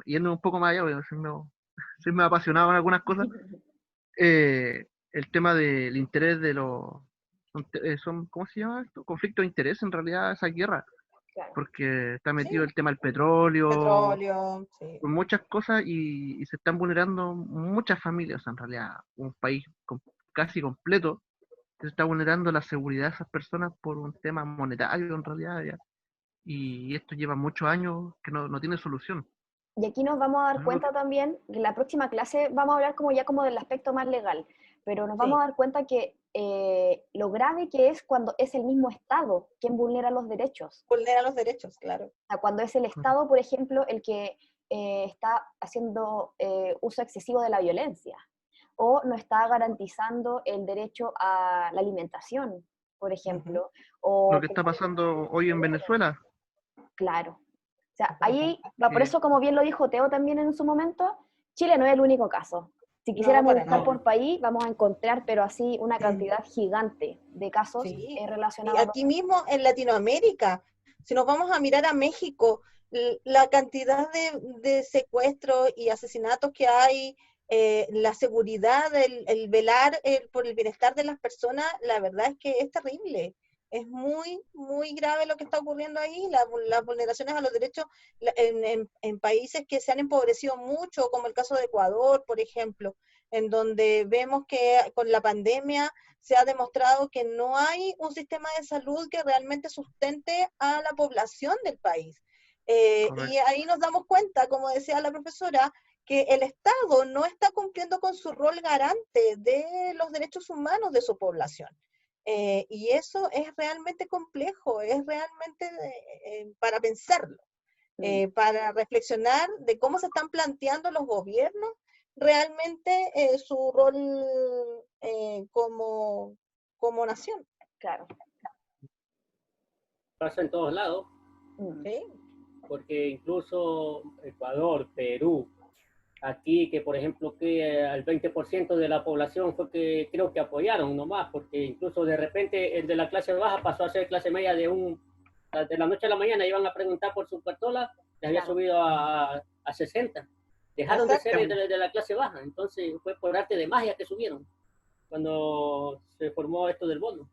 yendo un poco más allá, soy me apasionado en algunas cosas, el tema del interés de ¿cómo se llama esto? Conflicto de interés, en realidad, esa guerra. Claro. Porque está metido el tema del petróleo, muchas cosas y se están vulnerando muchas familias, en realidad, un país casi completo, se está vulnerando la seguridad de esas personas por un tema monetario, en realidad, ya. Y esto lleva muchos años que no tiene solución. Y aquí nos vamos a dar cuenta también, que en la próxima clase vamos a hablar como del aspecto más legal, pero nos vamos a dar cuenta que lo grave que es cuando es el mismo Estado quien vulnera los derechos. Vulnera los derechos, claro. O sea, cuando es el Estado, por ejemplo, el que está haciendo uso excesivo de la violencia, o no está garantizando el derecho a la alimentación, por ejemplo. O lo que está pasando hoy en Venezuela. Claro. O sea, ahí, por eso, como bien lo dijo Teo también en su momento, Chile no es el único caso. Si quisiéramos para buscar nada. por país, vamos a encontrar, pero así, una cantidad gigante de casos Sí. Y relacionados a aquí mismo en Latinoamérica, si nos vamos a mirar a México, la cantidad de secuestros y asesinatos que hay, la seguridad, el velar por el bienestar de las personas, la verdad es que es terrible. Es muy, muy grave lo que está ocurriendo ahí, las vulneraciones a los derechos en países que se han empobrecido mucho, como el caso de Ecuador, por ejemplo, en donde vemos que con la pandemia se ha demostrado que no hay un sistema de salud que realmente sustente a la población del país. Y ahí nos damos cuenta, como decía la profesora, que el Estado no está cumpliendo con su rol garante de los derechos humanos de su población. Y eso es realmente complejo, es realmente para pensarlo, para reflexionar de cómo se están planteando los gobiernos realmente su rol como nación. Claro. Pasa en todos lados, ¿Sí? porque incluso Ecuador, Perú, aquí que por ejemplo que al 20% de la población fue que creo que apoyaron nomás, porque incluso de repente el de la clase baja pasó a ser clase media de la noche a la mañana, iban a preguntar por su cartola, les había subido a 60. Dejaron de ser de la clase baja, entonces fue por arte de magia que subieron, cuando se formó esto del bono.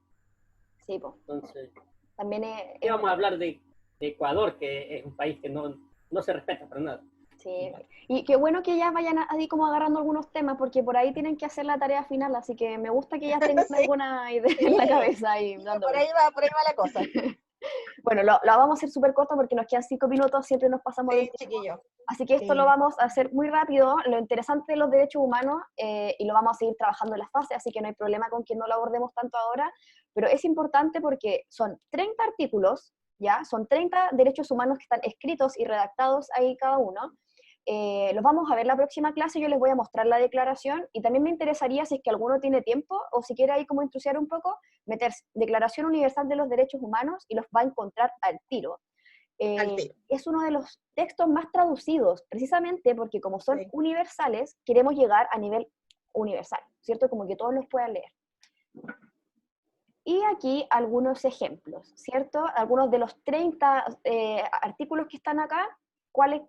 Sí, pues. Entonces, también vamos a hablar de Ecuador, que es un país que no se respeta para nada. Sí, y qué bueno que ya vayan ahí como agarrando algunos temas, porque por ahí tienen que hacer la tarea final, así que me gusta que ya tengan alguna idea en la cabeza ahí. Sí, por ahí va la cosa. Bueno, lo vamos a hacer súper corto porque nos quedan 5 minutos, siempre nos pasamos del tiempo. Así que esto lo vamos a hacer muy rápido, lo interesante de los derechos humanos, y lo vamos a seguir trabajando en las fases, así que no hay problema con que no lo abordemos tanto ahora, pero es importante porque son 30 artículos, ¿ya? Son 30 derechos humanos que están escritos y redactados ahí cada uno. Los vamos a ver la próxima clase, yo les voy a mostrar la declaración, y también me interesaría, si es que alguno tiene tiempo, o si quiere ahí como intrusiar un poco, meter Declaración Universal de los Derechos Humanos, y los va a encontrar al tiro. Es uno de los textos más traducidos, precisamente porque como son universales, queremos llegar a nivel universal, ¿cierto? Como que todos los puedan leer. Y aquí algunos ejemplos, ¿cierto? Algunos de los 30 artículos que están acá,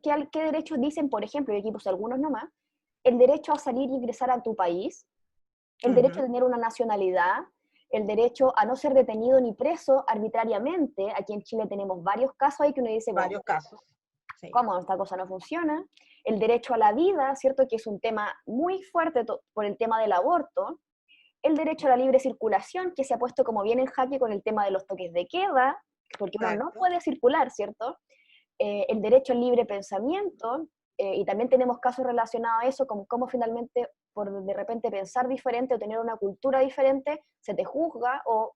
¿qué derechos dicen? Por ejemplo, y aquí puse algunos nomás: el derecho a salir y ingresar a tu país, el derecho a tener una nacionalidad, el derecho a no ser detenido ni preso arbitrariamente. Aquí en Chile tenemos varios casos ahí que uno dice, varios casos. Sí. ¿Cómo esta cosa no funciona? El derecho a la vida, ¿cierto? Que es un tema muy fuerte por el tema del aborto. El derecho a la libre circulación, que se ha puesto como bien en jaque con el tema de los toques de queda, porque uno no puede circular, ¿cierto? El derecho al libre pensamiento, y también tenemos casos relacionados a eso, como cómo finalmente por de repente pensar diferente o tener una cultura diferente, se te juzga, o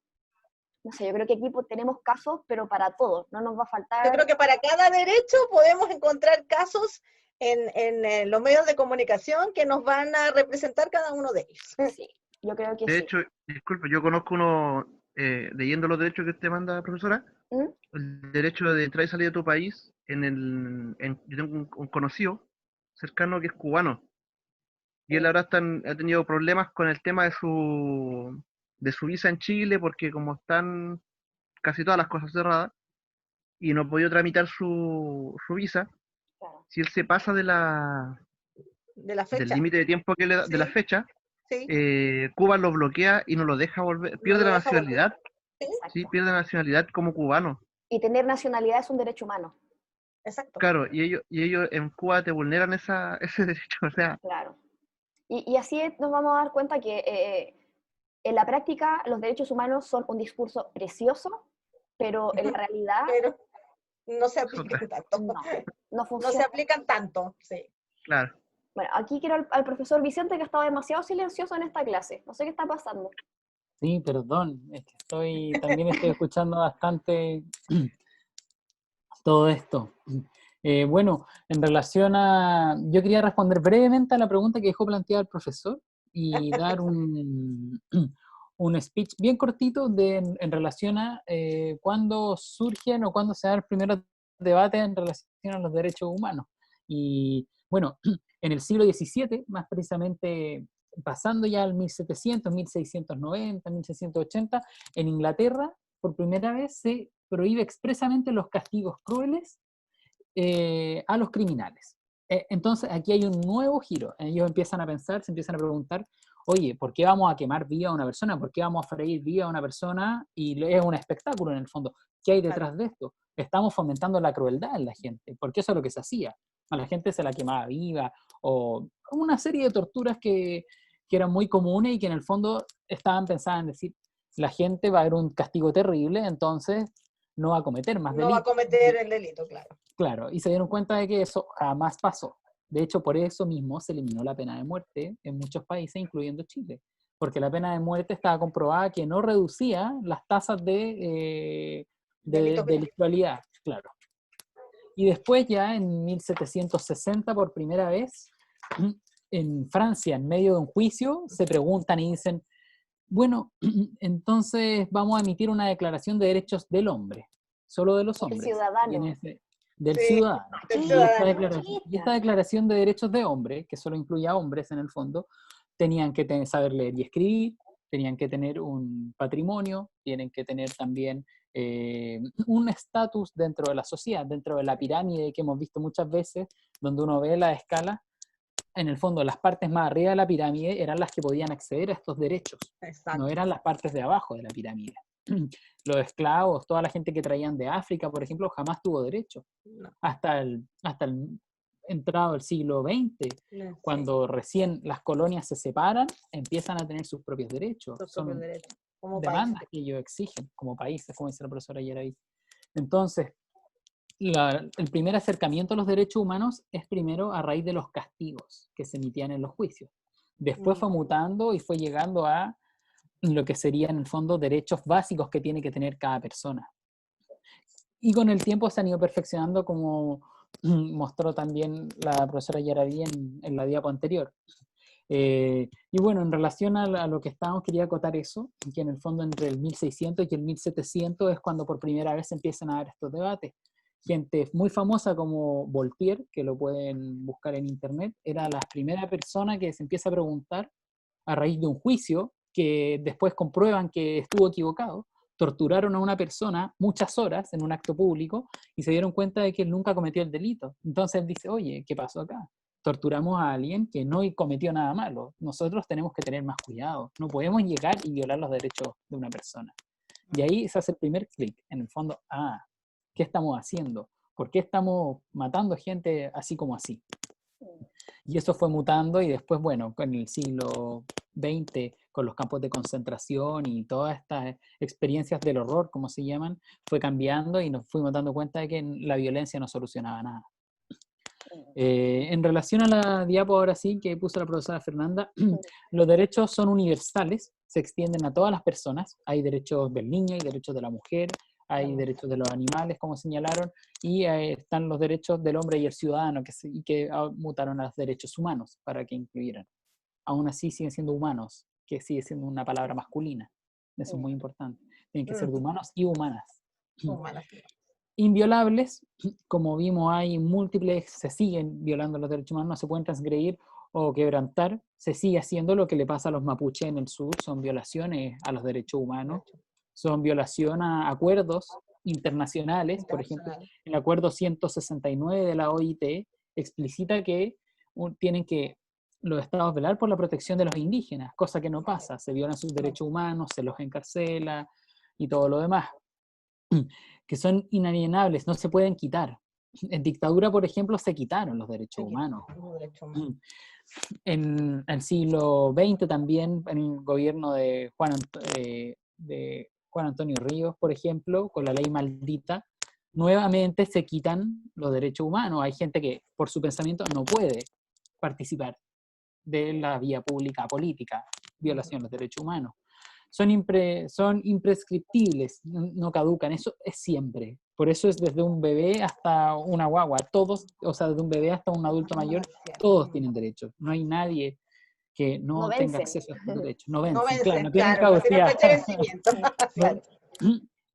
no sé, yo creo que aquí tenemos casos, pero para todos, no nos va a faltar. Yo creo que para cada derecho podemos encontrar casos en los medios de comunicación que nos van a representar cada uno de ellos. Sí, yo creo que de hecho, disculpe, yo conozco uno, leyendo los derechos que usted manda, profesora, el derecho de entrar y salir de tu país, yo tengo un conocido cercano que es cubano, y él ahora ha tenido problemas con el tema de su visa en Chile, porque como están casi todas las cosas cerradas, y no ha podido tramitar su visa, si él se pasa de la fecha, del límite de tiempo que le da, de la fecha, Cuba lo bloquea y no lo deja volver, pierde la nacionalidad. Sí, pierde la nacionalidad como cubano. Y tener nacionalidad es un derecho humano. Exacto. Claro, y ellos en Cuba te vulneran ese derecho, o sea. Claro. Y así nos vamos a dar cuenta que en la práctica los derechos humanos son un discurso precioso, pero en la realidad pero no se aplican tanto. No funciona. No se aplican tanto, sí. Claro. Bueno, aquí quiero al profesor Vicente, que ha estado demasiado silencioso en esta clase. No sé qué está pasando. Sí, perdón, es que también estoy escuchando bastante todo esto. Bueno, en relación yo quería responder brevemente a la pregunta que dejó planteada el profesor y dar un speech bien cortito en relación a cuándo surgen o cuándo se dan los primeros debates en relación a los derechos humanos. Y bueno, en el siglo XVII, más precisamente pasando ya al 1700, 1690, 1680, en Inglaterra, por primera vez se prohíbe expresamente los castigos crueles a los criminales. Entonces aquí hay un nuevo giro. Ellos empiezan a pensar, se empiezan a preguntar, oye, ¿por qué vamos a quemar viva a una persona? ¿Por qué vamos a freír viva a una persona? Y es un espectáculo en el fondo. ¿Qué hay detrás de esto? Estamos fomentando la crueldad en la gente, porque eso es lo que se hacía. A la gente se la quemaba viva, o una serie de torturas que eran muy comunes y que en el fondo estaban pensadas en decir, la gente va a ver un castigo terrible, entonces no va a cometer más delitos. No va a cometer el delito, claro. Claro, y se dieron cuenta de que eso jamás pasó. De hecho, por eso mismo se eliminó la pena de muerte en muchos países, incluyendo Chile, porque la pena de muerte estaba comprobada que no reducía las tasas de delictualidad, claro. Y después ya en 1760, por primera vez, en Francia, en medio de un juicio, se preguntan y dicen, bueno, entonces vamos a emitir una declaración de derechos del hombre, solo de los hombres. El ciudadano. Del Sí, ciudadano. del Y ciudadano. esta declaración de derechos de hombre, que solo incluía a hombres en el fondo, tenían que saber leer y escribir, tenían que tener un patrimonio, tienen que tener también un estatus dentro de la sociedad, dentro de la pirámide que hemos visto muchas veces, donde uno ve la escala. En el fondo, las partes más arriba de la pirámide eran las que podían acceder a estos derechos. Exacto. No eran las partes de abajo de la pirámide. Los esclavos, toda la gente que traían de África, por ejemplo, jamás tuvo derecho. No. Hasta el entrado el siglo XX, No, cuando recién las colonias se separan, empiezan a tener sus propios derechos. Sus Son propios derechos, como demandas países. que ellos exigen como países, como dice la profesora Yaraví. Entonces, el primer acercamiento a los derechos humanos es primero a raíz de los castigos que se emitían en los juicios. Después fue mutando y fue llegando a lo que serían en el fondo derechos básicos que tiene que tener cada persona. Y con el tiempo se han ido perfeccionando, como mostró también la profesora Yaraví en la diapo anterior. Y bueno, en relación a lo que estábamos, quería acotar eso, que en el fondo entre el 1600 y el 1700 es cuando por primera vez se empiezan a dar estos debates. Gente muy famosa como Voltaire, que lo pueden buscar en internet, era la primera persona que se empieza a preguntar a raíz de un juicio, que después comprueban que estuvo equivocado, torturaron a una persona muchas horas en un acto público y se dieron cuenta de que él nunca cometió el delito. Entonces él dice, oye, ¿qué pasó acá? Torturamos a alguien que no cometió nada malo. Nosotros tenemos que tener más cuidado. No podemos llegar y violar los derechos de una persona. Y ahí se hace el primer clic. En el fondo, ¿qué estamos haciendo? ¿Por qué estamos matando gente así como así? Y eso fue mutando y después, bueno, en el siglo XX, con los campos de concentración y todas estas experiencias del horror, como se llaman, fue cambiando y nos fuimos dando cuenta de que la violencia no solucionaba nada. En relación a la diapo ahora sí, que puso la profesora Fernanda, los derechos son universales, se extienden a todas las personas, hay derechos del niño, hay derechos de la mujer, hay derechos de los animales, como señalaron, y están los derechos del hombre y el ciudadano, que mutaron a los derechos humanos para que incluyeran. Aún así siguen siendo humanos, que sigue siendo una palabra masculina. Eso es muy importante. Tienen que ser de humanos y humanas. Inviolables, como vimos, hay múltiples, se siguen violando los derechos humanos, no se pueden transgredir o quebrantar, se sigue haciendo lo que le pasa a los mapuches en el sur, son violaciones a los derechos humanos, son violación a acuerdos internacionales. Por ejemplo, el acuerdo 169 de la OIT explicita que tienen que los estados velar por la protección de los indígenas, cosa que no pasa, se violan sus derechos humanos, se los encarcela y todo lo demás, que son inalienables, no se pueden quitar. En dictadura, por ejemplo, se quitaron los derechos humanos. En el siglo XX también, en el gobierno de Juan Antonio Ríos, por ejemplo, con la ley maldita, nuevamente se quitan los derechos humanos. Hay gente que por su pensamiento no puede participar de la vía pública política, violación de los derechos humanos. Son imprescriptibles, no caducan, eso es siempre. Por eso es desde un bebé hasta una guagua, todos, o sea, desde un bebé hasta un adulto mayor, todos tienen derechos. No hay nadie que no tenga acceso a estos derechos. No vencen, claro, no tienen caducidad.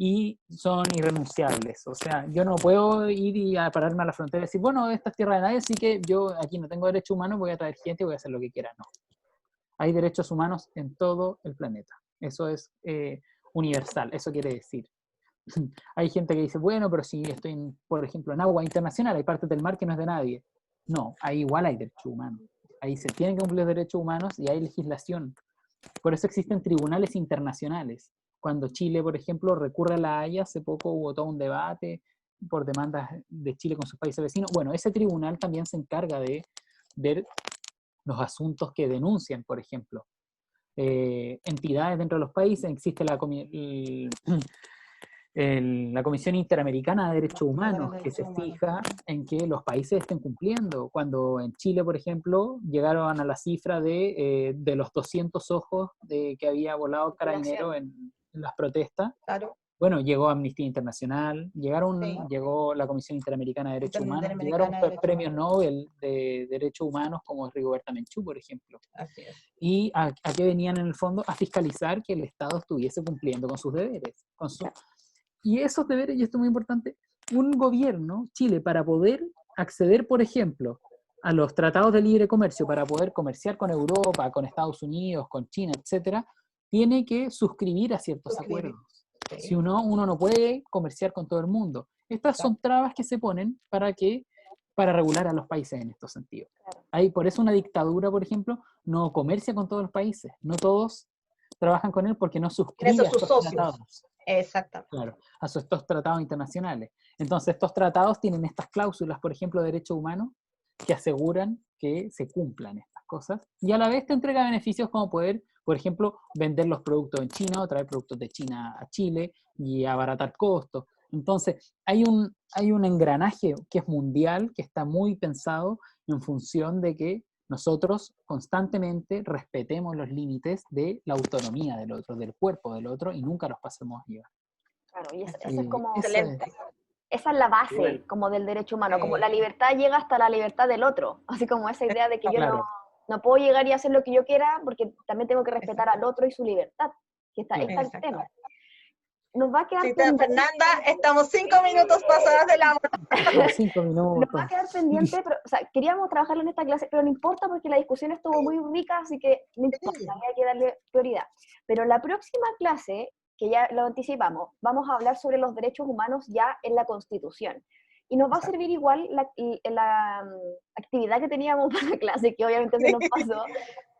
y son irrenunciables. O sea, yo no puedo ir y a pararme a la frontera y decir, bueno, esta es tierra de nadie, así que yo aquí no tengo derechos humanos, voy a traer gente y voy a hacer lo que quiera. No. Hay derechos humanos en todo el planeta. Eso es universal, eso quiere decir. Hay gente que dice, bueno, pero si estoy, por ejemplo, en agua internacional, hay partes del mar que no es de nadie. No, ahí igual hay derechos humanos. Ahí se tienen que cumplir los derechos humanos y hay legislación. Por eso existen tribunales internacionales. Cuando Chile, por ejemplo, recurre a la Haya, hace poco hubo todo un debate por demandas de Chile con sus países vecinos. Bueno, ese tribunal también se encarga de ver los asuntos que denuncian, por ejemplo. Entidades dentro de los países, existe la Comisión Interamericana de Derechos Humanos, que se fija en que los países estén cumpliendo. Cuando en Chile, por ejemplo, llegaron a la cifra de los 200 ojos que había volado Carabinero en las protestas, Claro. bueno, llegó Amnistía Internacional, llegó la Comisión Interamericana de Derechos Humanos, llegaron premios Nobel de Derechos Humanos como Rigoberta Menchú, por ejemplo. Así es. ¿Y a qué venían en el fondo? A fiscalizar que el Estado estuviese cumpliendo con sus deberes. Y esos deberes, y esto es muy importante, un gobierno, Chile, para poder acceder, por ejemplo, a los tratados de libre comercio, para poder comerciar con Europa, con Estados Unidos, con China, etcétera, tiene que suscribir a ciertos acuerdos. Si uno no puede comerciar con todo el mundo. Estas son trabas que se ponen para regular a los países en estos sentidos. Hay, por eso una dictadura, por ejemplo, no comercia con todos los países. No todos trabajan con él porque no suscriben a estos tratados. Exactamente. Claro, a estos tratados internacionales. Entonces, estos tratados tienen estas cláusulas, por ejemplo, de derechos humanos, que aseguran que se cumplan estas cosas, y a la vez te entrega beneficios como poder, por ejemplo, vender los productos en China o traer productos de China a Chile y abaratar costos. Entonces, hay un engranaje que es mundial, que está muy pensado en función de que nosotros constantemente respetemos los límites de la autonomía del otro, del cuerpo del otro, y nunca los pasemos a llevar. Claro, y eso es como... Excelente. Esa es la base como del derecho humano, como la libertad llega hasta la libertad del otro, así como esa idea de que yo no puedo llegar y hacer lo que yo quiera porque también tengo que respetar al otro y su libertad, que está el tema. Nos va a quedar pendiente, Fernanda, estamos 5 minutos pasadas de la hora. 5 minutos. Nos va a quedar pendiente, pero, o sea, queríamos trabajarlo en esta clase, pero no importa porque la discusión estuvo muy rica, así que no importa, había que darle prioridad. Pero la próxima clase, que ya lo anticipamos, vamos a hablar sobre los derechos humanos ya en la Constitución. Y nos va a servir igual la actividad que teníamos para la clase, que obviamente se nos pasó,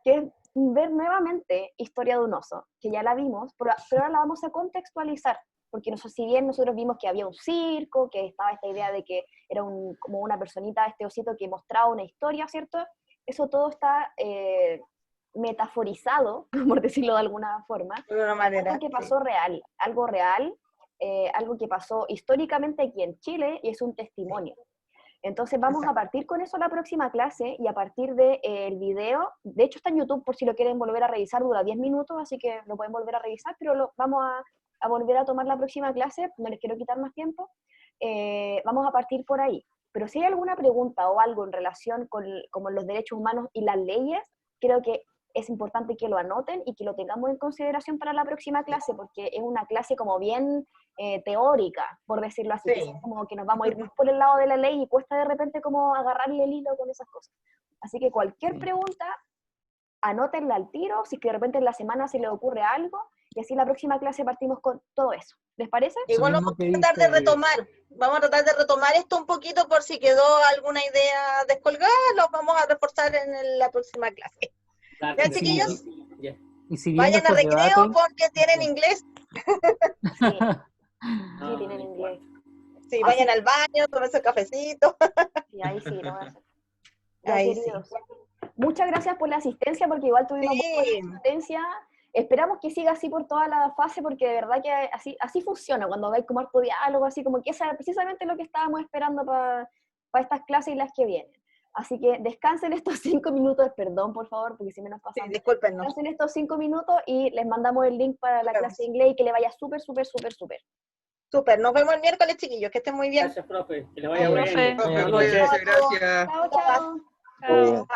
que es ver nuevamente Historia de un oso, que ya la vimos, pero ahora la vamos a contextualizar, porque si bien nosotros vimos que había un circo, que estaba esta idea de que era como una personita, este osito que mostraba una historia, ¿cierto? Eso todo está metaforizado, por decirlo de alguna forma, de una manera, algo que pasó real, algo que pasó históricamente aquí en Chile, y es un testimonio. Entonces vamos a partir con eso la próxima clase, y a partir del video, de hecho está en YouTube por si lo quieren volver a revisar, dura 10 minutos, así que lo pueden volver a revisar, pero vamos a volver a tomar la próxima clase, no les quiero quitar más tiempo, vamos a partir por ahí. Pero si hay alguna pregunta o algo en relación con los derechos humanos y las leyes, creo que es importante que lo anoten y que lo tengamos en consideración para la próxima clase, porque es una clase como bien teórica, por decirlo así, que es como que nos vamos a ir más por el lado de la ley y cuesta de repente como agarrarle el hilo con esas cosas. Así que cualquier pregunta, anótenla al tiro, si que de repente en la semana se les ocurre algo, y así la próxima clase partimos con todo eso. ¿Les parece? Igual vamos a tratar de retomar esto un poquito por si quedó alguna idea descolgada, lo vamos a reforzar en la próxima clase. ¿Ya, chiquillos? Y si vayan a recreo porque tienen inglés. Sí, tienen inglés. Sí, vayan al baño, tomen su cafecito. Sí, ahí sí, lo van a hacer. Ahí sí. Muchas gracias por la asistencia, porque igual tuvimos buena asistencia. Esperamos que siga así por toda la fase, porque de verdad que así funciona, cuando hay como harto diálogo, así como que eso es precisamente lo que estábamos esperando para estas clases y las que vienen. Así que descansen estos 5 minutos, perdón por favor, porque si me nos pasamos. Sí, discúlpenos. Descansen estos 5 minutos y les mandamos el link para la clase de inglés y que le vaya súper. Súper, nos vemos el miércoles, chiquillos, que estén muy bien. Gracias, profe, que le vaya bien. Gracias. Chao. Chao.